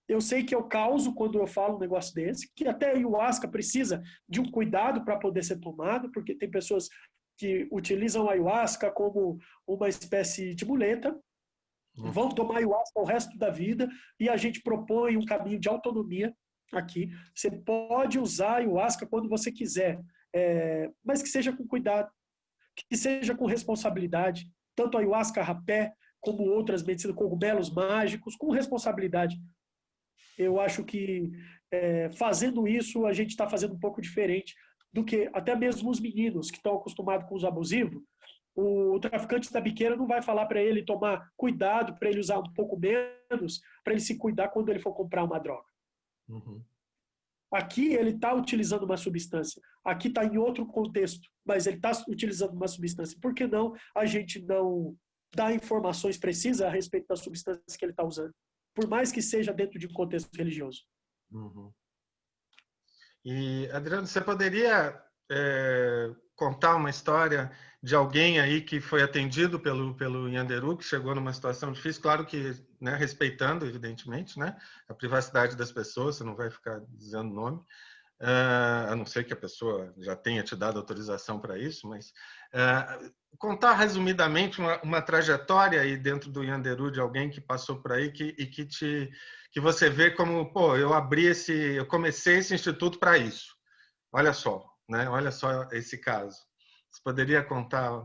Eu sei que eu causo quando eu falo um negócio desse, que até a ayahuasca precisa de um cuidado para poder ser tomado, porque tem pessoas que utilizam a ayahuasca como uma espécie de muleta, vão tomar ayahuasca o resto da vida, e a gente propõe um caminho de autonomia aqui. Você pode usar a ayahuasca quando você quiser, mas que seja com cuidado, que seja com responsabilidade, tanto a ayahuasca rapé, como outras medicinas, cogumelos mágicos, com responsabilidade. Eu acho que fazendo isso a gente está fazendo um pouco diferente do que até mesmo os meninos que estão acostumados com os abusivos. O traficante da biqueira não vai falar para ele tomar cuidado, para ele usar um pouco menos, para ele se cuidar quando ele for comprar uma droga. Uhum. Aqui ele está utilizando uma substância, aqui está em outro contexto, mas ele está utilizando uma substância. Por que não a gente não dá informações precisas a respeito da substância que ele está usando? Por mais que seja dentro de um contexto religioso. Uhum. E, Adriano, você poderia contar uma história de alguém aí que foi atendido pelo Yanderu, que chegou numa situação difícil, claro que, né, respeitando, evidentemente, né, a privacidade das pessoas, você não vai ficar dizendo nome, a não ser que a pessoa já tenha te dado autorização para isso, mas contar resumidamente uma trajetória aí dentro do Yanderu de alguém que passou por aí que você vê como, pô, eu comecei esse instituto para isso. Olha só, né? Olha só esse caso. Você poderia contar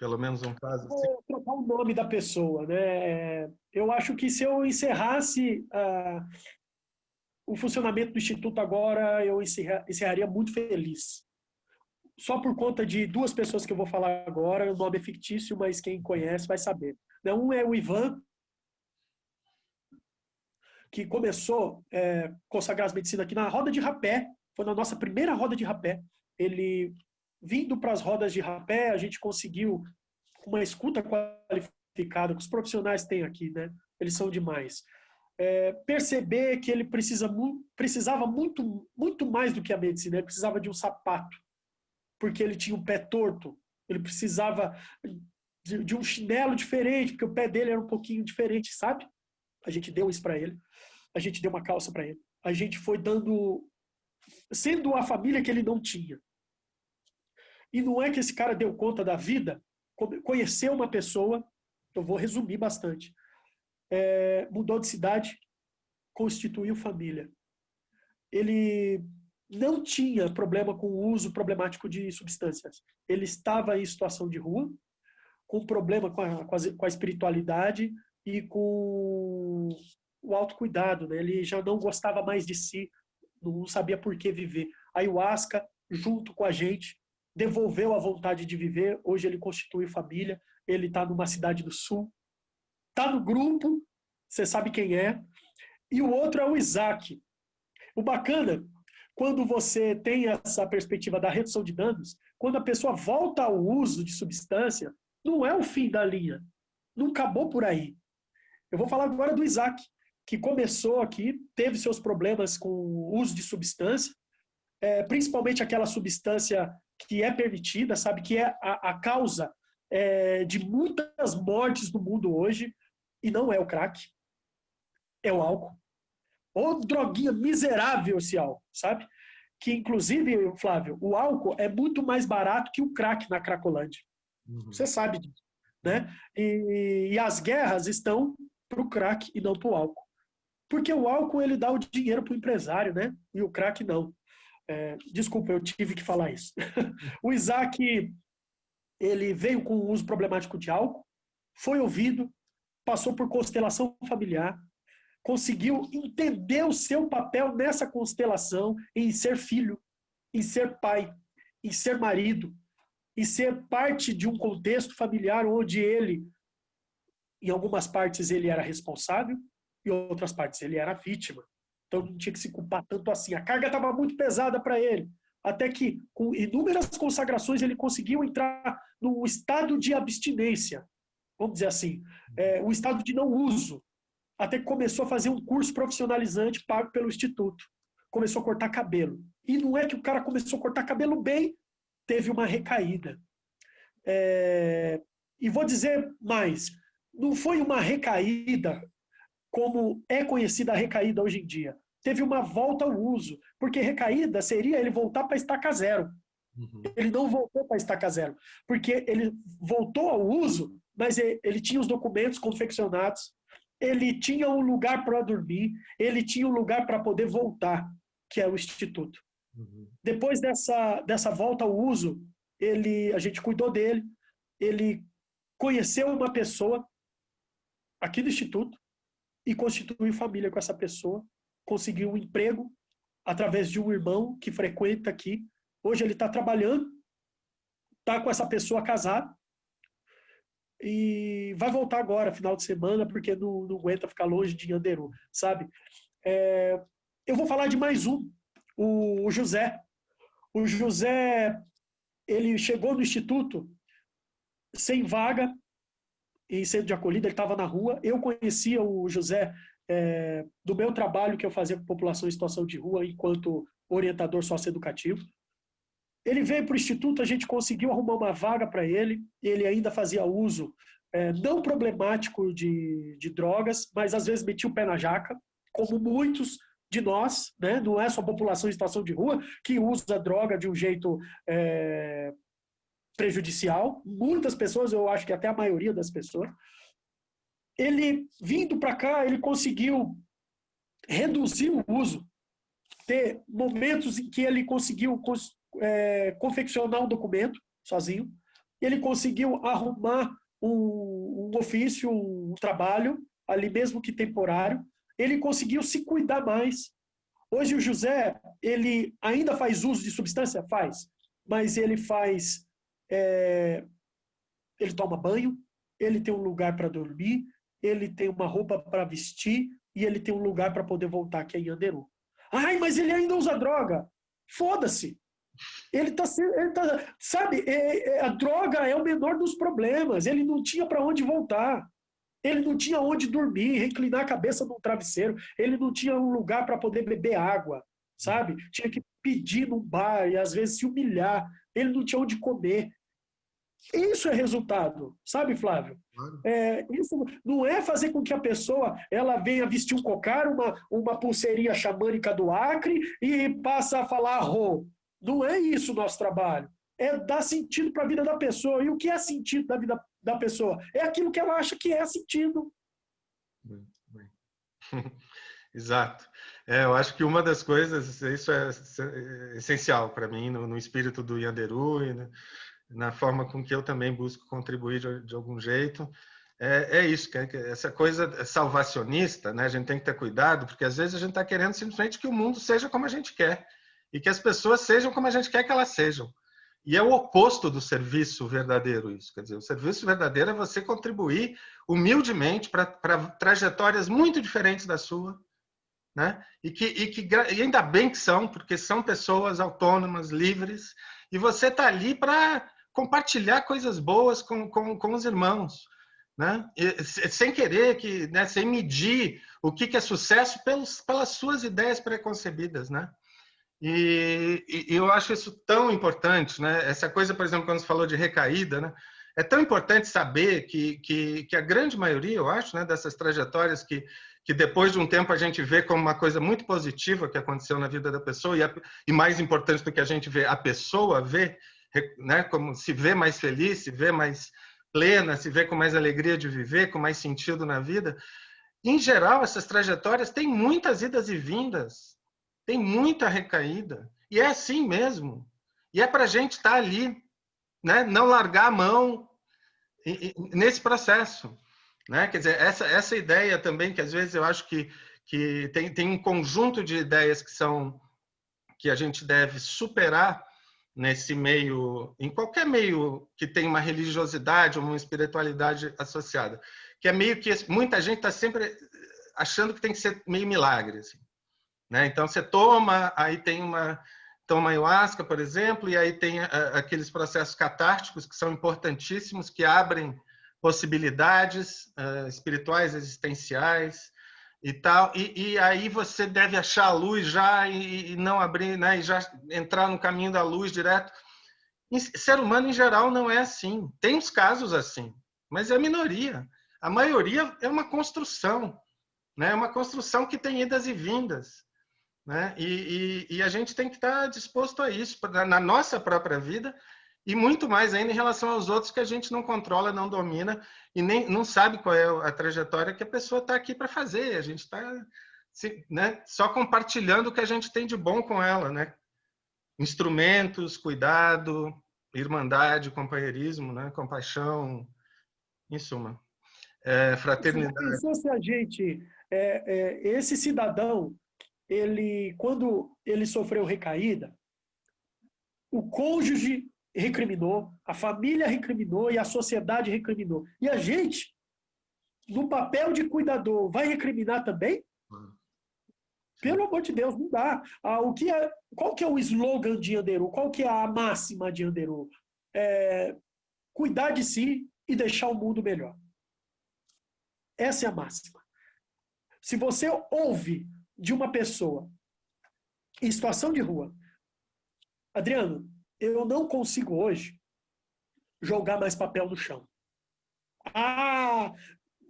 Pelo menos um caso assim? Vou trocar o nome da pessoa, né? Eu acho que se eu encerrasse o funcionamento do Instituto agora, eu encerraria muito feliz. Só por conta de duas pessoas que eu vou falar agora, o nome é fictício, mas quem conhece vai saber. Um é o Ivan, que começou a consagrar as medicinas aqui na roda de rapé, foi na nossa primeira roda de rapé. Ele, vindo para as rodas de rapé, a gente conseguiu uma escuta qualificada, que os profissionais têm aqui, né? Eles são demais. Perceber que ele precisava muito mais do que a medicina, ele precisava de um sapato, porque ele tinha um pé torto, ele precisava de um chinelo diferente, porque o pé dele era um pouquinho diferente, sabe? A gente deu isso para ele, a gente deu uma calça para ele, a gente foi dando, sendo a família que ele não tinha. E não é que esse cara deu conta da vida, conheceu uma pessoa, eu vou resumir bastante, mudou de cidade, constituiu família. Ele não tinha problema com o uso problemático de substâncias. Ele estava em situação de rua, com problema com a espiritualidade e com o autocuidado. Né? Ele já não gostava mais de si, não sabia por que viver. A ayahuasca, junto com a gente, devolveu a vontade de viver. Hoje ele constitui família, ele está numa cidade do sul, está no grupo, você sabe quem é. E o outro é o Isaac. O bacana, quando você tem essa perspectiva da redução de danos, quando a pessoa volta ao uso de substância, não é o fim da linha. Não acabou por aí. Eu vou falar agora do Isaac, que começou aqui, teve seus problemas com o uso de substância, principalmente aquela substância que é permitida, sabe, que é a causa de muitas mortes no mundo hoje, e não é o crack, é o álcool. Ou droguinha miserável esse álcool, sabe? Que, inclusive, Flávio, o álcool é muito mais barato que o crack na Cracolândia. Você sabe disso, né? E as guerras estão para o crack e não para o álcool. Porque o álcool, ele dá o dinheiro para o empresário, né? E o crack não. Desculpa, eu tive que falar isso. O Isaac, ele veio com o uso problemático de álcool, foi ouvido, passou por constelação familiar, conseguiu entender o seu papel nessa constelação em ser filho, em ser pai, em ser marido, em ser parte de um contexto familiar onde ele, em algumas partes, ele era responsável, e em outras partes ele era vítima. Então não tinha que se culpar tanto assim. A carga estava muito pesada para ele. Até que, com inúmeras consagrações, ele conseguiu entrar num estado de abstinência, vamos dizer assim, um estado de não uso, até que começou a fazer um curso profissionalizante pago pelo Instituto. Começou a cortar cabelo. E não é que o cara começou a cortar cabelo bem, teve uma recaída. E vou dizer mais, não foi uma recaída como é conhecida a recaída hoje em dia. Teve uma volta ao uso, porque recaída seria ele voltar para estaca zero. Ele não voltou para estaca zero, porque ele voltou ao uso, mas ele tinha os documentos confeccionados, ele tinha um lugar para dormir, ele tinha um lugar para poder voltar, que é o Instituto. Depois dessa volta ao uso, a gente cuidou dele, ele conheceu uma pessoa aqui do Instituto e constituiu família com essa pessoa, conseguiu um emprego através de um irmão que frequenta aqui. Hoje ele está trabalhando, está com essa pessoa casada, e vai voltar agora, final de semana, porque não aguenta ficar longe de Yanderu, sabe? Eu vou falar de mais um, o José. O José, ele chegou no Instituto sem vaga, em centro de acolhida, ele estava na rua. Eu conhecia o José do meu trabalho que eu fazia com população em situação de rua, enquanto orientador socioeducativo. Ele veio para o Instituto, a gente conseguiu arrumar uma vaga para ele, ele ainda fazia uso não problemático de drogas, mas às vezes metia o pé na jaca, como muitos de nós, né? Não é só a população em situação de rua que usa droga de um jeito prejudicial, muitas pessoas, eu acho que até a maioria das pessoas. Ele, vindo para cá, ele conseguiu reduzir o uso, ter momentos em que ele conseguiu confeccionar um documento sozinho, ele conseguiu arrumar um ofício, um trabalho, ali mesmo que temporário, ele conseguiu se cuidar mais. Hoje o José, ele ainda faz uso de substância? Faz. Mas ele faz... ele toma banho, ele tem um lugar para dormir, ele tem uma roupa para vestir e ele tem um lugar para poder voltar aqui em Yanderu. Ai, mas ele ainda usa droga. Foda-se. Sabe, a droga é o menor dos problemas. Ele não tinha para onde voltar. Ele não tinha onde dormir, reclinar a cabeça num travesseiro. Ele não tinha um lugar para poder beber água, sabe? Tinha que pedir num bar e às vezes se humilhar. Ele não tinha onde comer. Isso é resultado, sabe, Flávio? Isso não é fazer com que a pessoa ela venha vestir um cocar, uma pulseirinha xamânica do Acre e passa a falar arro. Não é isso o nosso trabalho. É dar sentido para a vida da pessoa. E o que é sentido da vida da pessoa? É aquilo que ela acha que é sentido. Exato. Eu acho que uma das coisas, isso é essencial para mim no espírito do Yanderu e na forma com que eu também busco contribuir de algum jeito. É isso, que essa coisa salvacionista, né? A gente tem que ter cuidado, porque às vezes a gente está querendo simplesmente que o mundo seja como a gente quer e que as pessoas sejam como a gente quer que elas sejam. E é o oposto do serviço verdadeiro isso. Quer dizer, o serviço verdadeiro é você contribuir humildemente para trajetórias muito diferentes da sua, né? E ainda bem que são, porque são pessoas autônomas, livres, e você está ali para compartilhar coisas boas com os irmãos, né? Sem querer, né? Sem medir o que é sucesso pelas suas ideias preconcebidas, né? E eu acho isso tão importante, né? Essa coisa, por exemplo, quando você falou de recaída, né? É tão importante saber que a grande maioria, eu acho, né, dessas trajetórias que depois de um tempo a gente vê como uma coisa muito positiva que aconteceu na vida da pessoa e mais importante do que a gente vê, a pessoa vê, né, como se vê mais feliz, se vê mais plena, se vê com mais alegria de viver, com mais sentido na vida. Em geral, essas trajetórias têm muitas idas e vindas, tem muita recaída, e é assim mesmo. E é para a gente estar ali, né, não largar a mão nesse processo. Né? Quer dizer, essa ideia também, que às vezes eu acho que tem um conjunto de ideias que a gente deve superar nesse meio, em qualquer meio que tem uma religiosidade ou uma espiritualidade associada, que é meio que muita gente está sempre achando que tem que ser meio milagre. Assim, né? Então você toma, aí toma ayahuasca, por exemplo, e aí tem aqueles processos catárticos que são importantíssimos, que abrem possibilidades espirituais, existenciais e tal, e aí você deve achar a luz já e não abrir, né, e já entrar no caminho da luz direto. Ser humano, em geral, não é assim. Tem uns casos assim, mas é a minoria. A maioria é uma construção, né? É uma construção que tem idas e vindas. Né? E a gente tem que estar disposto a isso na nossa própria vida e muito mais ainda em relação aos outros que a gente não controla, não domina e nem não sabe qual é a trajetória que a pessoa está aqui para fazer. A gente está, né, só compartilhando o que a gente tem de bom com ela, né? Instrumentos, cuidado, irmandade, companheirismo, né? Compaixão, em suma, fraternidade. Você pensou se a gente, esse cidadão, quando ele sofreu recaída, o cônjuge recriminou, a família recriminou e a sociedade recriminou. E a gente, no papel de cuidador, vai recriminar também? Pelo amor de Deus, não dá. Qual que é o slogan de Yanderu? Qual que é a máxima de Yanderu? Cuidar de si e deixar o mundo melhor. Essa é a máxima. Se você ouve de uma pessoa em situação de rua, Adriano, eu não consigo hoje jogar mais papel no chão.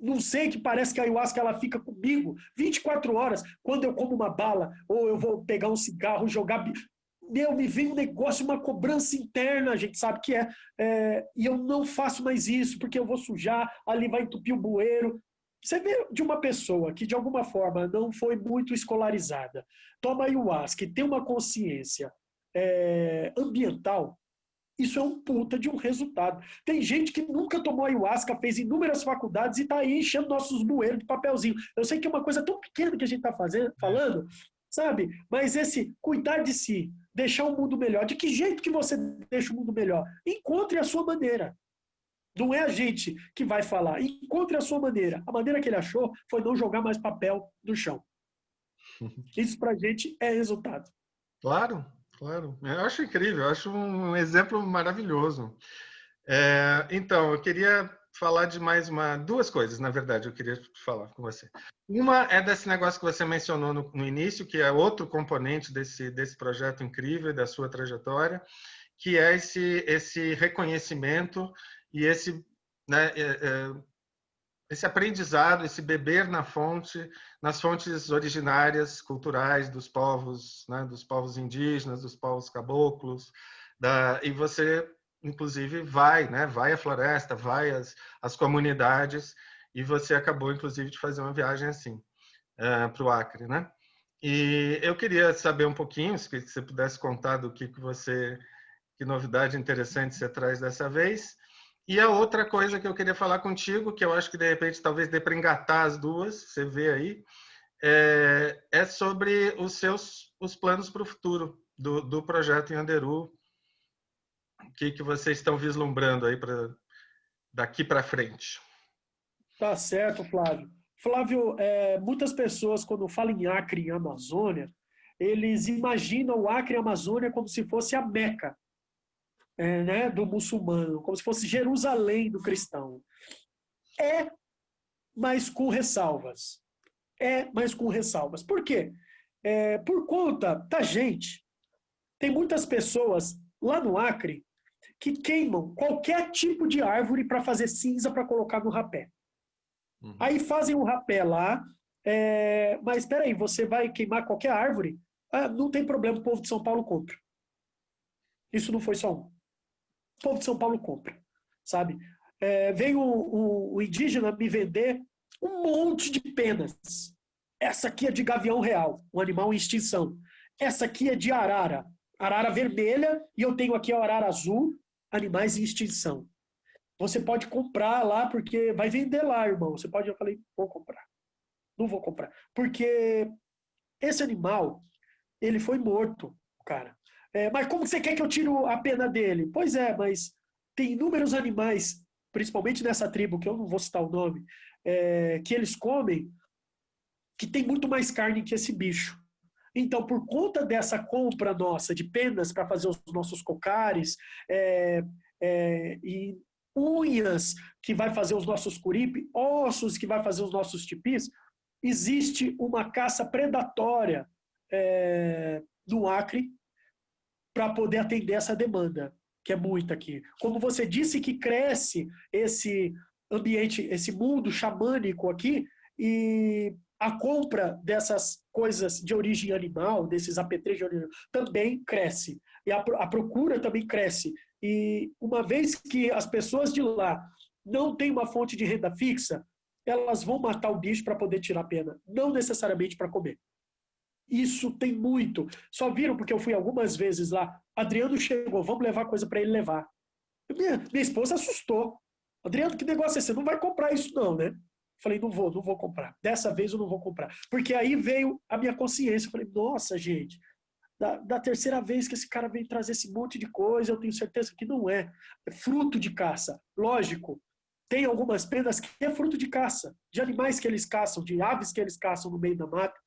Não sei, que parece que a ayahuasca ela fica comigo 24 horas. Quando eu como uma bala, ou eu vou pegar um cigarro, jogar... me vem um negócio, uma cobrança interna, a gente sabe que e eu não faço mais isso, porque eu vou sujar, ali vai entupir o bueiro. Você vê de uma pessoa que, de alguma forma, não foi muito escolarizada, toma ayahuasca, que tem uma consciência ambiental, Isso é um puta de um resultado. Tem gente que nunca tomou ayahuasca, fez inúmeras faculdades e está aí enchendo nossos bueiros de papelzinho. Eu sei que é uma coisa tão pequena que a gente está falando, sabe? Mas esse cuidar de si, deixar o mundo melhor. De que jeito que você deixa o mundo melhor? Encontre a sua maneira. Não é a gente que vai falar. Encontre a sua maneira. A maneira que ele achou foi não jogar mais papel no chão. Isso pra gente é resultado. Claro, claro. Eu acho incrível, eu acho um exemplo maravilhoso. Então, eu queria falar de duas coisas, na verdade, eu queria falar com você. Uma é desse negócio que você mencionou no início, que é outro componente desse projeto incrível, da sua trajetória, que é esse reconhecimento e né, esse aprendizado, esse beber nas fontes originárias, culturais dos povos, né, dos povos indígenas, dos povos caboclos, e você, inclusive, vai à floresta, vai às comunidades, e você acabou, inclusive, de fazer uma viagem assim, para o Acre, né? E eu queria saber um pouquinho, se você pudesse contar que novidade interessante você traz dessa vez. E a outra coisa que eu queria falar contigo, que eu acho que de repente talvez dê para engatar as duas, você vê aí, é sobre os planos para o futuro do projeto Yanderu. O que vocês estão vislumbrando aí daqui para frente? Tá certo, Flávio. Flávio, muitas pessoas, quando falam em Acre e Amazônia, eles imaginam o Acre e a Amazônia como se fosse a Meca, né, do muçulmano, como se fosse Jerusalém do cristão. É, mas com ressalvas. Mas com ressalvas. Por quê? Por conta da gente, tem muitas pessoas lá no Acre que queimam qualquer tipo de árvore para fazer cinza para colocar no rapé. Uhum. Aí fazem o rapé lá, mas espera aí, você vai queimar qualquer árvore? Ah, não tem problema, o povo de São Paulo compra. Isso não foi só um. O povo de São Paulo compra, sabe? Vem o indígena me vender um monte de penas. Essa aqui é de gavião real, um animal em extinção. Essa aqui é de arara, arara vermelha, e eu tenho aqui a arara azul, animais em extinção. Você pode comprar lá, porque vai vender lá, irmão. Você pode, eu falei, vou comprar. Não vou comprar. Porque esse animal, ele foi morto, cara. Mas como você quer que eu tire a pena dele? Pois é, mas tem inúmeros animais, principalmente nessa tribo, que eu não vou citar o nome, que eles comem, que tem muito mais carne que esse bicho. Então, por conta dessa compra nossa de penas para fazer os nossos cocares e unhas que vai fazer os nossos curipe, ossos que vai fazer os nossos tipis, existe uma caça predatória no Acre para poder atender essa demanda, que é muita aqui. Como você disse que cresce esse ambiente, esse mundo xamânico aqui, e a compra dessas coisas de origem animal, desses apetrechos de origem animal, também cresce. E a procura também cresce. E uma vez que as pessoas de lá não têm uma fonte de renda fixa, elas vão matar o bicho para poder tirar a pena, não necessariamente para comer. Isso tem muito. Só viram porque eu fui algumas vezes lá. Adriano chegou, vamos levar coisa para ele levar. Minha esposa assustou. Adriano, que negócio é esse? Você não vai comprar isso não, né? Falei, não vou comprar. Dessa vez eu não vou comprar. Porque aí veio a minha consciência. Falei, nossa, gente, da terceira vez que esse cara veio trazer esse monte de coisa, eu tenho certeza que não é. É fruto de caça. Lógico, tem algumas penas que é fruto de caça. De animais que eles caçam, de aves que eles caçam no meio da mata,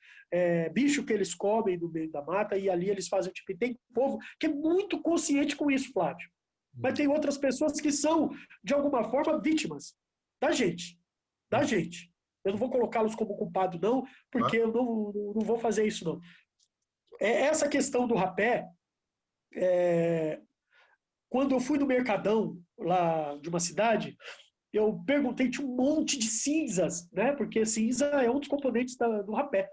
bicho que eles comem no meio da mata, e ali eles fazem tipo. E tem povo que é muito consciente com isso, Flávio. Mas tem outras pessoas que são, de alguma forma, vítimas da gente. Da gente. Eu não vou colocá-los como culpado, não, porque eu não vou fazer isso, não. Essa questão do rapé, quando eu fui no Mercadão, lá de uma cidade, eu perguntei, tinha um monte de cinzas, né? Porque cinza é um dos componentes do rapé.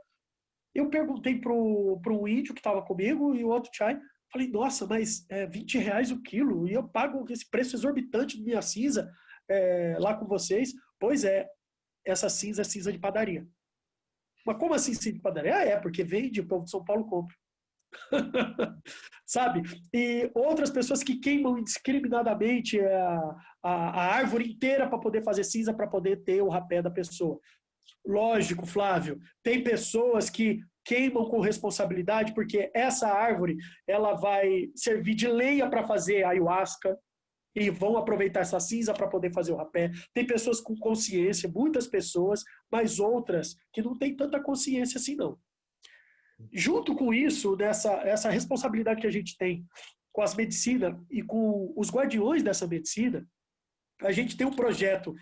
Eu perguntei para um índio que estava comigo e o outro chai, falei, nossa, mas R$ 20 o quilo e eu pago esse preço exorbitante de minha cinza lá com vocês. Pois é, essa cinza é cinza de padaria. Mas como assim cinza de padaria? Porque vende, o povo de São Paulo compra. Sabe? E outras pessoas que queimam indiscriminadamente a árvore inteira para poder fazer cinza, para poder ter o rapé da pessoa. Lógico, Flávio, tem pessoas que queimam com responsabilidade porque essa árvore ela vai servir de lenha para fazer ayahuasca e vão aproveitar essa cinza para poder fazer o rapé. Tem pessoas com consciência, muitas pessoas, mas outras que não têm tanta consciência assim não. Junto com isso, essa responsabilidade que a gente tem com as medicinas e com os guardiões dessa medicina, a gente tem um projeto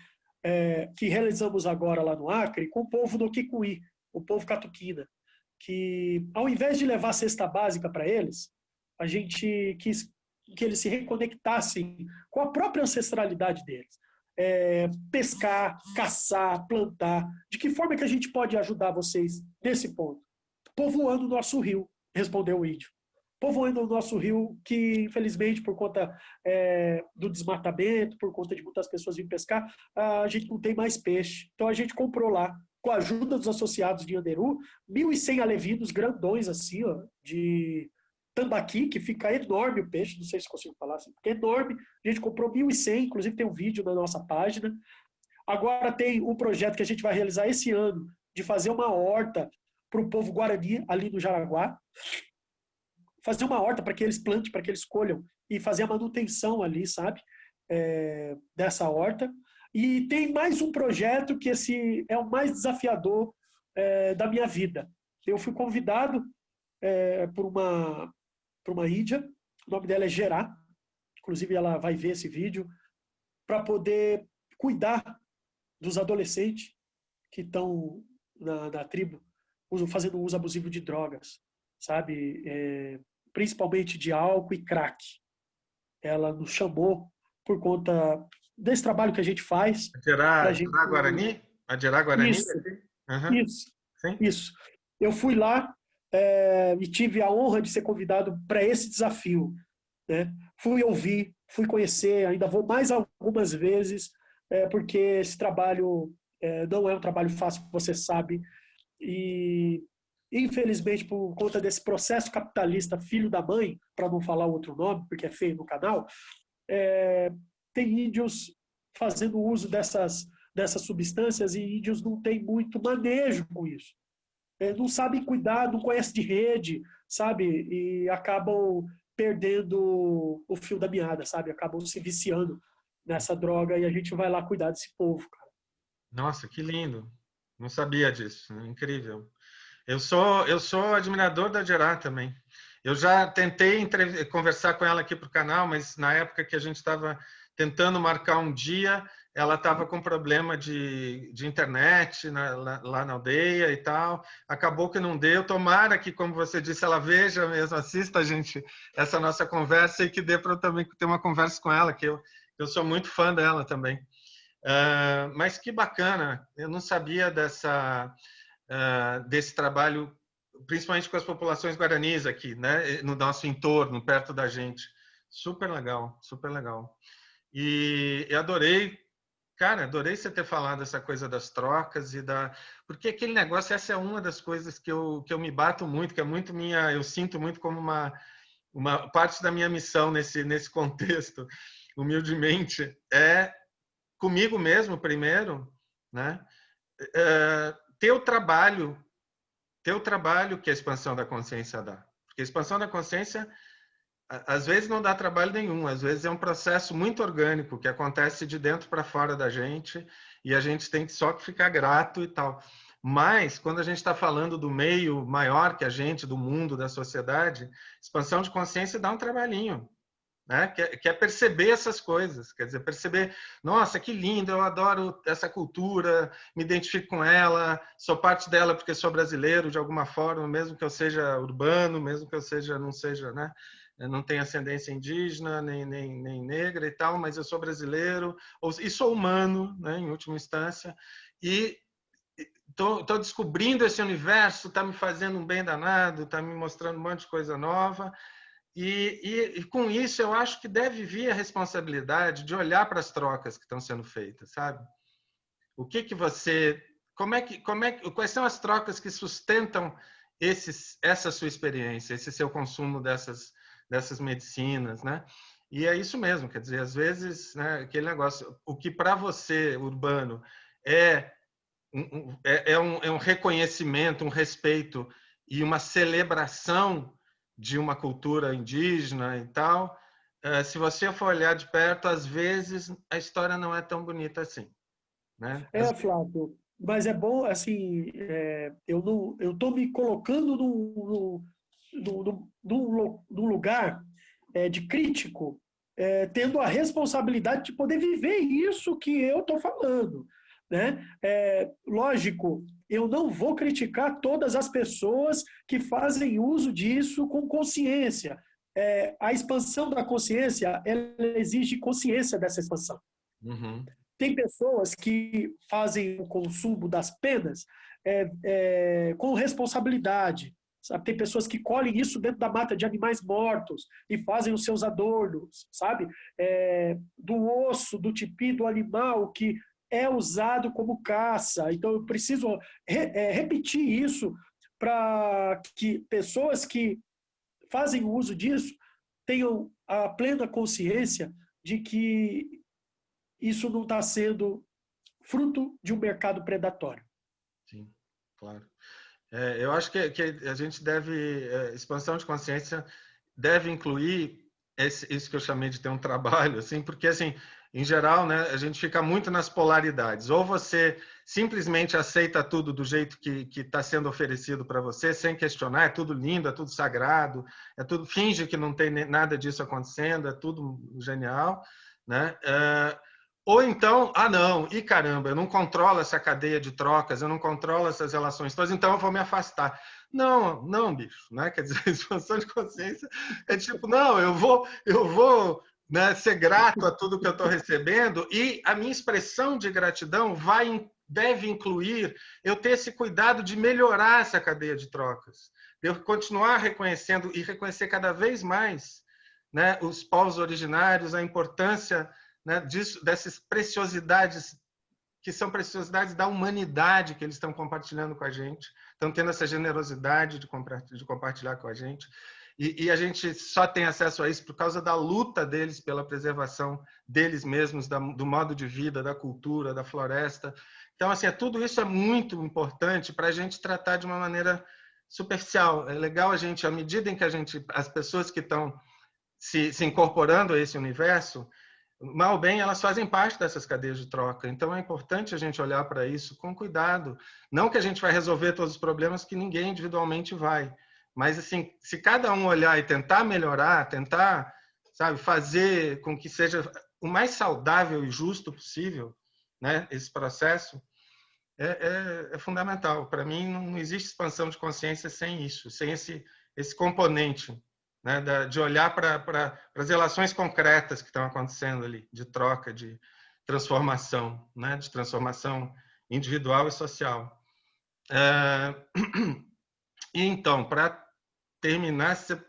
que realizamos agora lá no Acre com o povo do Kikuí, o povo catuquina, que ao invés de levar cesta básica para eles, a gente quis que eles se reconectassem com a própria ancestralidade deles. Pescar, caçar, plantar. De que forma que a gente pode ajudar vocês nesse ponto? Povoando o nosso rio, respondeu o índio. Povoando o nosso rio, que infelizmente por conta do desmatamento, por conta de muitas pessoas virem pescar, a gente não tem mais peixe. Então a gente comprou lá, com a ajuda dos associados de Yanderu, 1.100 alevinos grandões assim, ó, de tambaqui, que fica enorme o peixe, não sei se consigo falar assim, porque é enorme. A gente comprou 1.100, inclusive tem um vídeo na nossa página. Agora tem um projeto que a gente vai realizar esse ano, de fazer uma horta para o povo Guarani, ali no Jaraguá, fazer uma horta para que eles plantem, para que eles colham, e fazer a manutenção ali, sabe, dessa horta. E tem mais um projeto que esse é o mais desafiador da minha vida. Eu fui convidado por uma índia, o nome dela é Gerá, inclusive ela vai ver esse vídeo, para poder cuidar dos adolescentes que estão na tribo fazendo uso abusivo de drogas, sabe? Principalmente de álcool e crack. Ela nos chamou por conta desse trabalho que a gente faz. A gente... Guarani? A Guarani? Isso, Uhum. isso, Sim. isso. Eu fui lá e tive a honra de ser convidado para esse desafio. Né? Fui ouvir, fui conhecer, ainda vou mais algumas vezes, porque esse trabalho não é um trabalho fácil, você sabe, e infelizmente por conta desse processo capitalista filho da mãe, para não falar outro nome, porque é feio no canal, tem índios fazendo uso dessas substâncias e índios não têm muito manejo com isso. Não sabem cuidar, não conhecem de rede, sabe? E acabam perdendo o fio da meada, sabe? Acabam se viciando nessa droga e a gente vai lá cuidar desse povo, cara. Nossa, que lindo. Não sabia disso. Incrível. Eu sou admirador da Gerá também. Eu já tentei conversar com ela aqui para o canal, mas na época que a gente estava tentando marcar um dia, ela estava com problema de internet lá na aldeia e tal. Acabou que não deu. Tomara que, como você disse, ela veja mesmo, assista a gente essa nossa conversa e que dê para eu também ter uma conversa com ela, que eu sou muito fã dela também. Mas que bacana, eu não sabia desse trabalho, principalmente com as populações guaranis aqui, né, no nosso entorno, perto da gente. Super legal, super legal. E eu adorei, cara, adorei você ter falado essa coisa das trocas porque aquele negócio, essa é uma das coisas que eu me bato muito, que é muito minha, eu sinto muito como uma parte da minha missão nesse contexto, humildemente, é comigo mesmo primeiro, né? Ter o trabalho que a expansão da consciência dá. Porque a expansão da consciência, às vezes, não dá trabalho nenhum, às vezes é um processo muito orgânico, que acontece de dentro para fora da gente, e a gente tem só que ficar grato e tal. Mas, quando a gente está falando do meio maior que a gente, do mundo, da sociedade, expansão de consciência dá um trabalhinho. Né? Que é perceber essas coisas, quer dizer, perceber, nossa, que lindo, eu adoro essa cultura, me identifico com ela, sou parte dela porque sou brasileiro de alguma forma, mesmo que eu seja urbano, mesmo que eu não seja, né? Eu não tenho ascendência indígena, nem negra e tal, mas eu sou brasileiro, e sou humano, né, em última instância, e estou descobrindo esse universo, está me fazendo um bem danado, está me mostrando um monte de coisa nova. E com isso eu acho que deve vir a responsabilidade de olhar para as trocas que estão sendo feitas, sabe? O que você, quais são as trocas que sustentam essa sua experiência, esse seu consumo dessas medicinas, né? E é isso mesmo, quer dizer, às vezes, né, aquele negócio, o que para você, urbano, é um reconhecimento, um respeito e uma celebração de uma cultura indígena e tal, se você for olhar de perto, às vezes a história não é tão bonita assim, né? Flávio, mas é bom, assim, eu estou me colocando num lugar de crítico, tendo a responsabilidade de poder viver isso que eu estou falando, né? Lógico, eu não vou criticar todas as pessoas que fazem uso disso com consciência. A expansão da consciência, ela exige consciência dessa expansão. Uhum. Tem pessoas que fazem o consumo das penas com responsabilidade. Sabe? Tem pessoas que colhem isso dentro da mata de animais mortos e fazem os seus adornos, sabe? Do osso, do tipi, do animal que é usado como caça. Então, eu preciso repetir isso para que pessoas que fazem uso disso tenham a plena consciência de que isso não está sendo fruto de um mercado predatório. Sim, claro. Eu acho que a gente deve, expansão de consciência deve incluir isso que eu chamei de ter um trabalho, assim, porque, assim, em geral, né, a gente fica muito nas polaridades. Ou você simplesmente aceita tudo do jeito que está sendo oferecido para você, sem questionar, é tudo lindo, é tudo sagrado, é tudo, finge que não tem nada disso acontecendo, é tudo genial, né? Ou então, não, e caramba, eu não controlo essa cadeia de trocas, eu não controlo essas relações todas, então eu vou me afastar. Não, não, bicho, né? Quer dizer, expansão de consciência é tipo, não, eu vou né, ser grato a tudo que eu estou recebendo e a minha expressão de gratidão deve incluir eu ter esse cuidado de melhorar essa cadeia de trocas, de eu continuar reconhecendo e reconhecer cada vez mais, né, os povos originários, a importância, né, dessas preciosidades que são preciosidades da humanidade que eles estão compartilhando com a gente, estão tendo essa generosidade de compartilhar com a gente. E a gente só tem acesso a isso por causa da luta deles pela preservação deles mesmos, do modo de vida, da cultura, da floresta. Então, assim, tudo isso é muito importante para a gente tratar de uma maneira superficial. É legal a gente, à medida em que as pessoas que estão se incorporando a esse universo, mal ou bem, elas fazem parte dessas cadeias de troca. Então, é importante a gente olhar para isso com cuidado. Não que a gente vai resolver todos os problemas, que ninguém individualmente vai. Mas, assim, se cada um olhar e tentar melhorar, tentar, sabe, fazer com que seja o mais saudável e justo possível, né, esse processo, é fundamental. Para mim, não existe expansão de consciência sem isso, sem esse componente, né, de olhar para as relações concretas que estão acontecendo ali, de troca, de transformação, né, de transformação individual e social. E então, para terminar, se você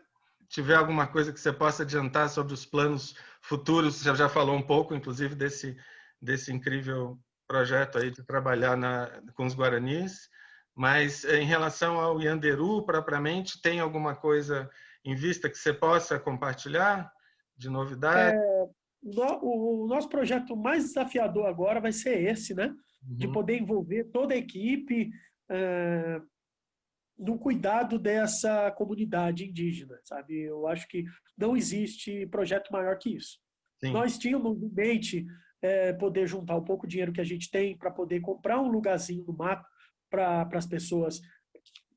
tiver alguma coisa que você possa adiantar sobre os planos futuros, você já falou um pouco, inclusive, desse incrível projeto aí de trabalhar com os guaranis, mas em relação ao Yanderu, propriamente, tem alguma coisa em vista que você possa compartilhar de novidade? O nosso projeto mais desafiador agora vai ser esse, né? De Uhum. poder envolver toda a equipe no cuidado dessa comunidade indígena, sabe? Eu acho que não existe projeto maior que isso. Sim. Nós tínhamos em mente poder juntar um pouco de dinheiro que a gente tem para poder comprar um lugarzinho no mato para as pessoas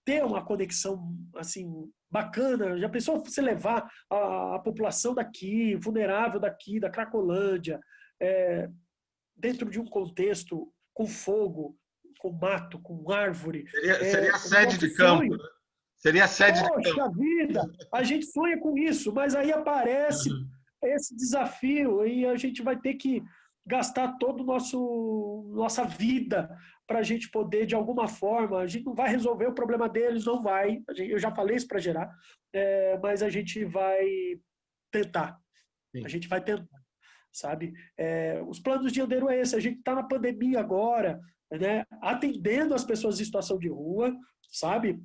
ter uma conexão assim bacana. Já pensou você levar a população daqui, vulnerável daqui, da Cracolândia, dentro de um contexto com fogo, com mato, com árvore? Seria a O sede nosso de campo, sonho. né? Seria a sede de campo. Poxa vida, a gente sonha com isso, mas aí aparece Uhum. esse desafio e a gente vai ter que gastar todo o nossa vida para a gente poder, de alguma forma, a gente não vai resolver o problema deles, não vai. Eu já falei isso para gerar, mas a gente vai tentar. A Sim. gente vai tentar, sabe? Os planos de Anderu é esse. A gente está na pandemia agora, né? Atendendo as pessoas em situação de rua, sabe?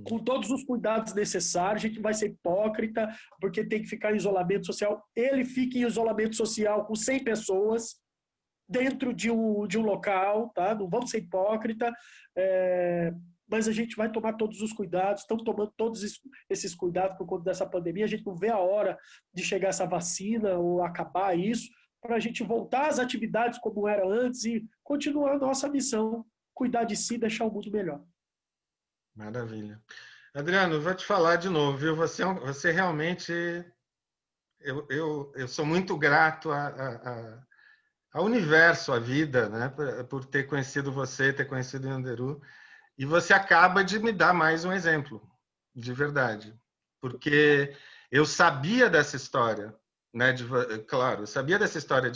com todos os cuidados necessários. A gente não vai ser hipócrita, porque tem que ficar em isolamento social. Ele fica em isolamento social com 100 pessoas dentro de um local, tá? Não vamos ser hipócrita, mas a gente vai tomar todos os cuidados, estamos tomando todos esses cuidados por conta dessa pandemia. A gente não vê a hora de chegar essa vacina ou acabar isso, para a gente voltar às atividades como era antes e continuar a nossa missão, cuidar de si e deixar o mundo melhor. Maravilha. Adriano, vou te falar de novo, viu? Você realmente... Eu sou muito grato ao universo, à vida, né? Por ter conhecido você, ter conhecido o Yanderu. E você acaba de me dar mais um exemplo, de verdade. Porque eu sabia dessa história, né? Claro, eu sabia dessa história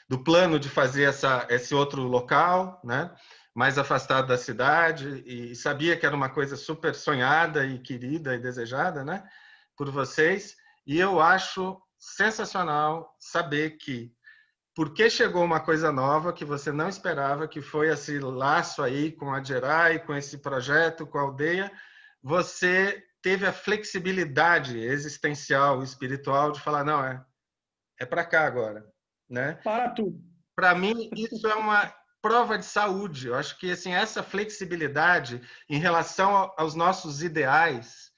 do plano de fazer esse outro local, né? Mais afastado da cidade, e sabia que era uma coisa super sonhada e querida e desejada, né? Por vocês. E eu acho sensacional saber que, porque chegou uma coisa nova que você não esperava, que foi esse laço aí com a Gerai, com esse projeto, com a aldeia, você teve a flexibilidade existencial, espiritual de falar, não, é para cá agora, né? Para tudo. Para mim, isso é uma prova de saúde. Eu acho que assim, essa flexibilidade em relação aos nossos ideais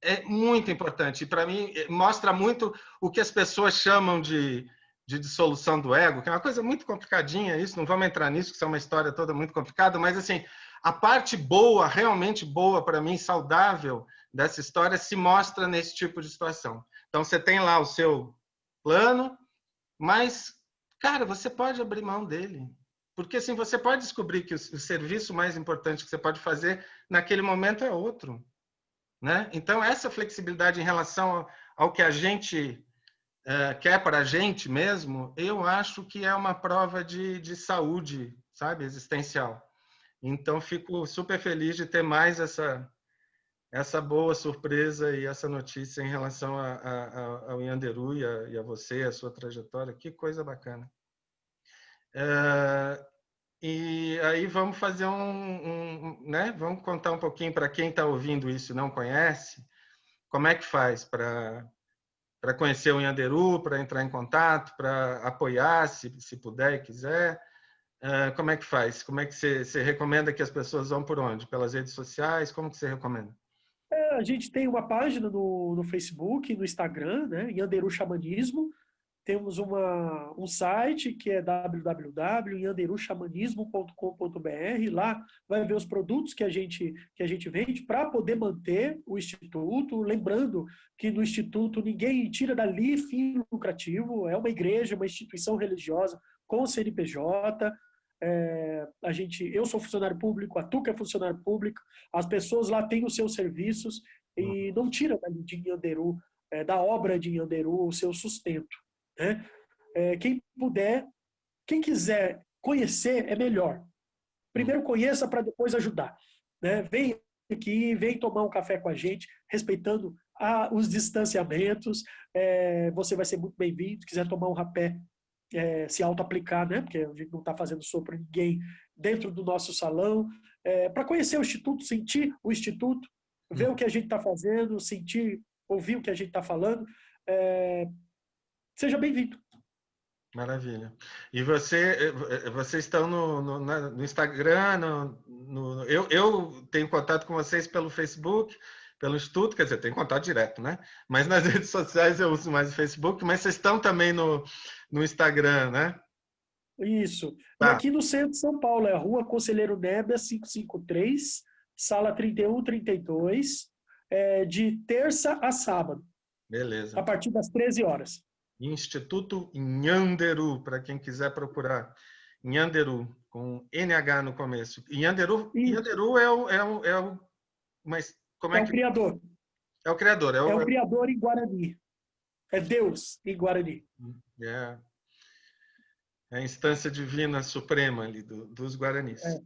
é muito importante. E para mim, mostra muito o que as pessoas chamam de dissolução do ego, que é uma coisa muito complicadinha isso, não vamos entrar nisso, que isso é uma história toda muito complicada, mas assim, a parte boa, realmente boa para mim, saudável dessa história se mostra nesse tipo de situação. Então você tem lá o seu plano, mas cara, você pode abrir mão dele. Porque assim, você pode descobrir que o serviço mais importante que você pode fazer naquele momento é outro, né? Então essa flexibilidade em relação ao que a gente quer para a gente mesmo, eu acho que é uma prova de saúde, sabe, existencial. Então, fico super feliz de ter mais essa boa surpresa e essa notícia em relação ao Yanderu e a você, a sua trajetória. Que coisa bacana. E aí vamos fazer né? Vamos contar um pouquinho para quem está ouvindo isso e não conhece, como é que faz para conhecer o Yanderu, para entrar em contato, para apoiar, se puder e quiser. Como é que faz? Como é que você recomenda que as pessoas vão por onde? Pelas redes sociais? Como que você recomenda? A gente tem uma página no Facebook, no Instagram, né? Yanderu Xamanismo. Temos um site que é www.yanderuxamanismo.com.br. Lá vai ver os produtos que a gente vende para poder manter o Instituto. Lembrando que no Instituto ninguém tira dali fim lucrativo, é uma igreja, uma instituição religiosa com CNPJ. Eu sou funcionário público, a Tuca é funcionário público, as pessoas lá têm os seus serviços e não tira dali de Yanderu, da obra de Yanderu, o seu sustento. Né? Quem puder, quem quiser conhecer, é melhor. Primeiro conheça para depois ajudar. Né? Vem aqui, vem tomar um café com a gente, respeitando os distanciamentos. Você vai ser muito bem-vindo. Se quiser tomar um rapé, se auto-aplicar, né? Porque a gente não está fazendo sopro ninguém dentro do nosso salão. Para conhecer o Instituto, sentir o Instituto, ver o que a gente está fazendo, sentir, ouvir o que a gente está falando. Seja bem-vindo. Maravilha. E vocês estão no Instagram? Eu tenho contato com vocês pelo Facebook, pelo Instituto, quer dizer, tenho contato direto, né? Mas nas redes sociais eu uso mais o Facebook, mas vocês estão também no Instagram, né? Isso. E Tá, aqui no centro de São Paulo, é a Rua Conselheiro Nebia, 553, sala 3132, de terça a sábado, a beleza. partir das 13 horas. Instituto Nhanderu, para quem quiser procurar. Nhanderu, com NH no começo. Nhanderu mas como É é o que criador. é o criador? É o criador em Guarani. É Deus em Guarani. É a instância divina suprema ali dos Guaranis. É.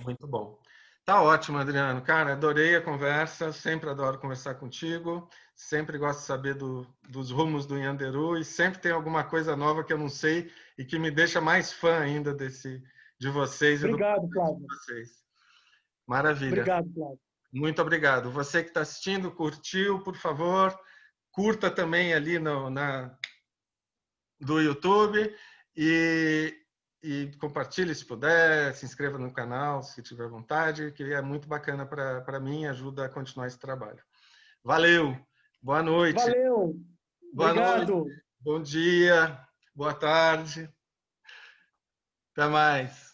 Muito bom. Tá ótimo, Adriano. Cara, adorei a conversa. Sempre adoro conversar contigo. Sempre gosto de saber dos rumos do Yanderu e sempre tem alguma coisa nova que eu não sei e que me deixa mais fã ainda de vocês e do Obrigado, projeto de Flávio. vocês. Maravilha. Obrigado, Flávio. Muito obrigado. Você que está assistindo, curtiu, por favor, curta também ali do YouTube e compartilhe se puder, se inscreva no canal se tiver vontade, que é muito bacana para mim, ajuda a continuar esse trabalho. Valeu, boa noite. Valeu, Boa noite, obrigado. bom dia, boa tarde. Até mais.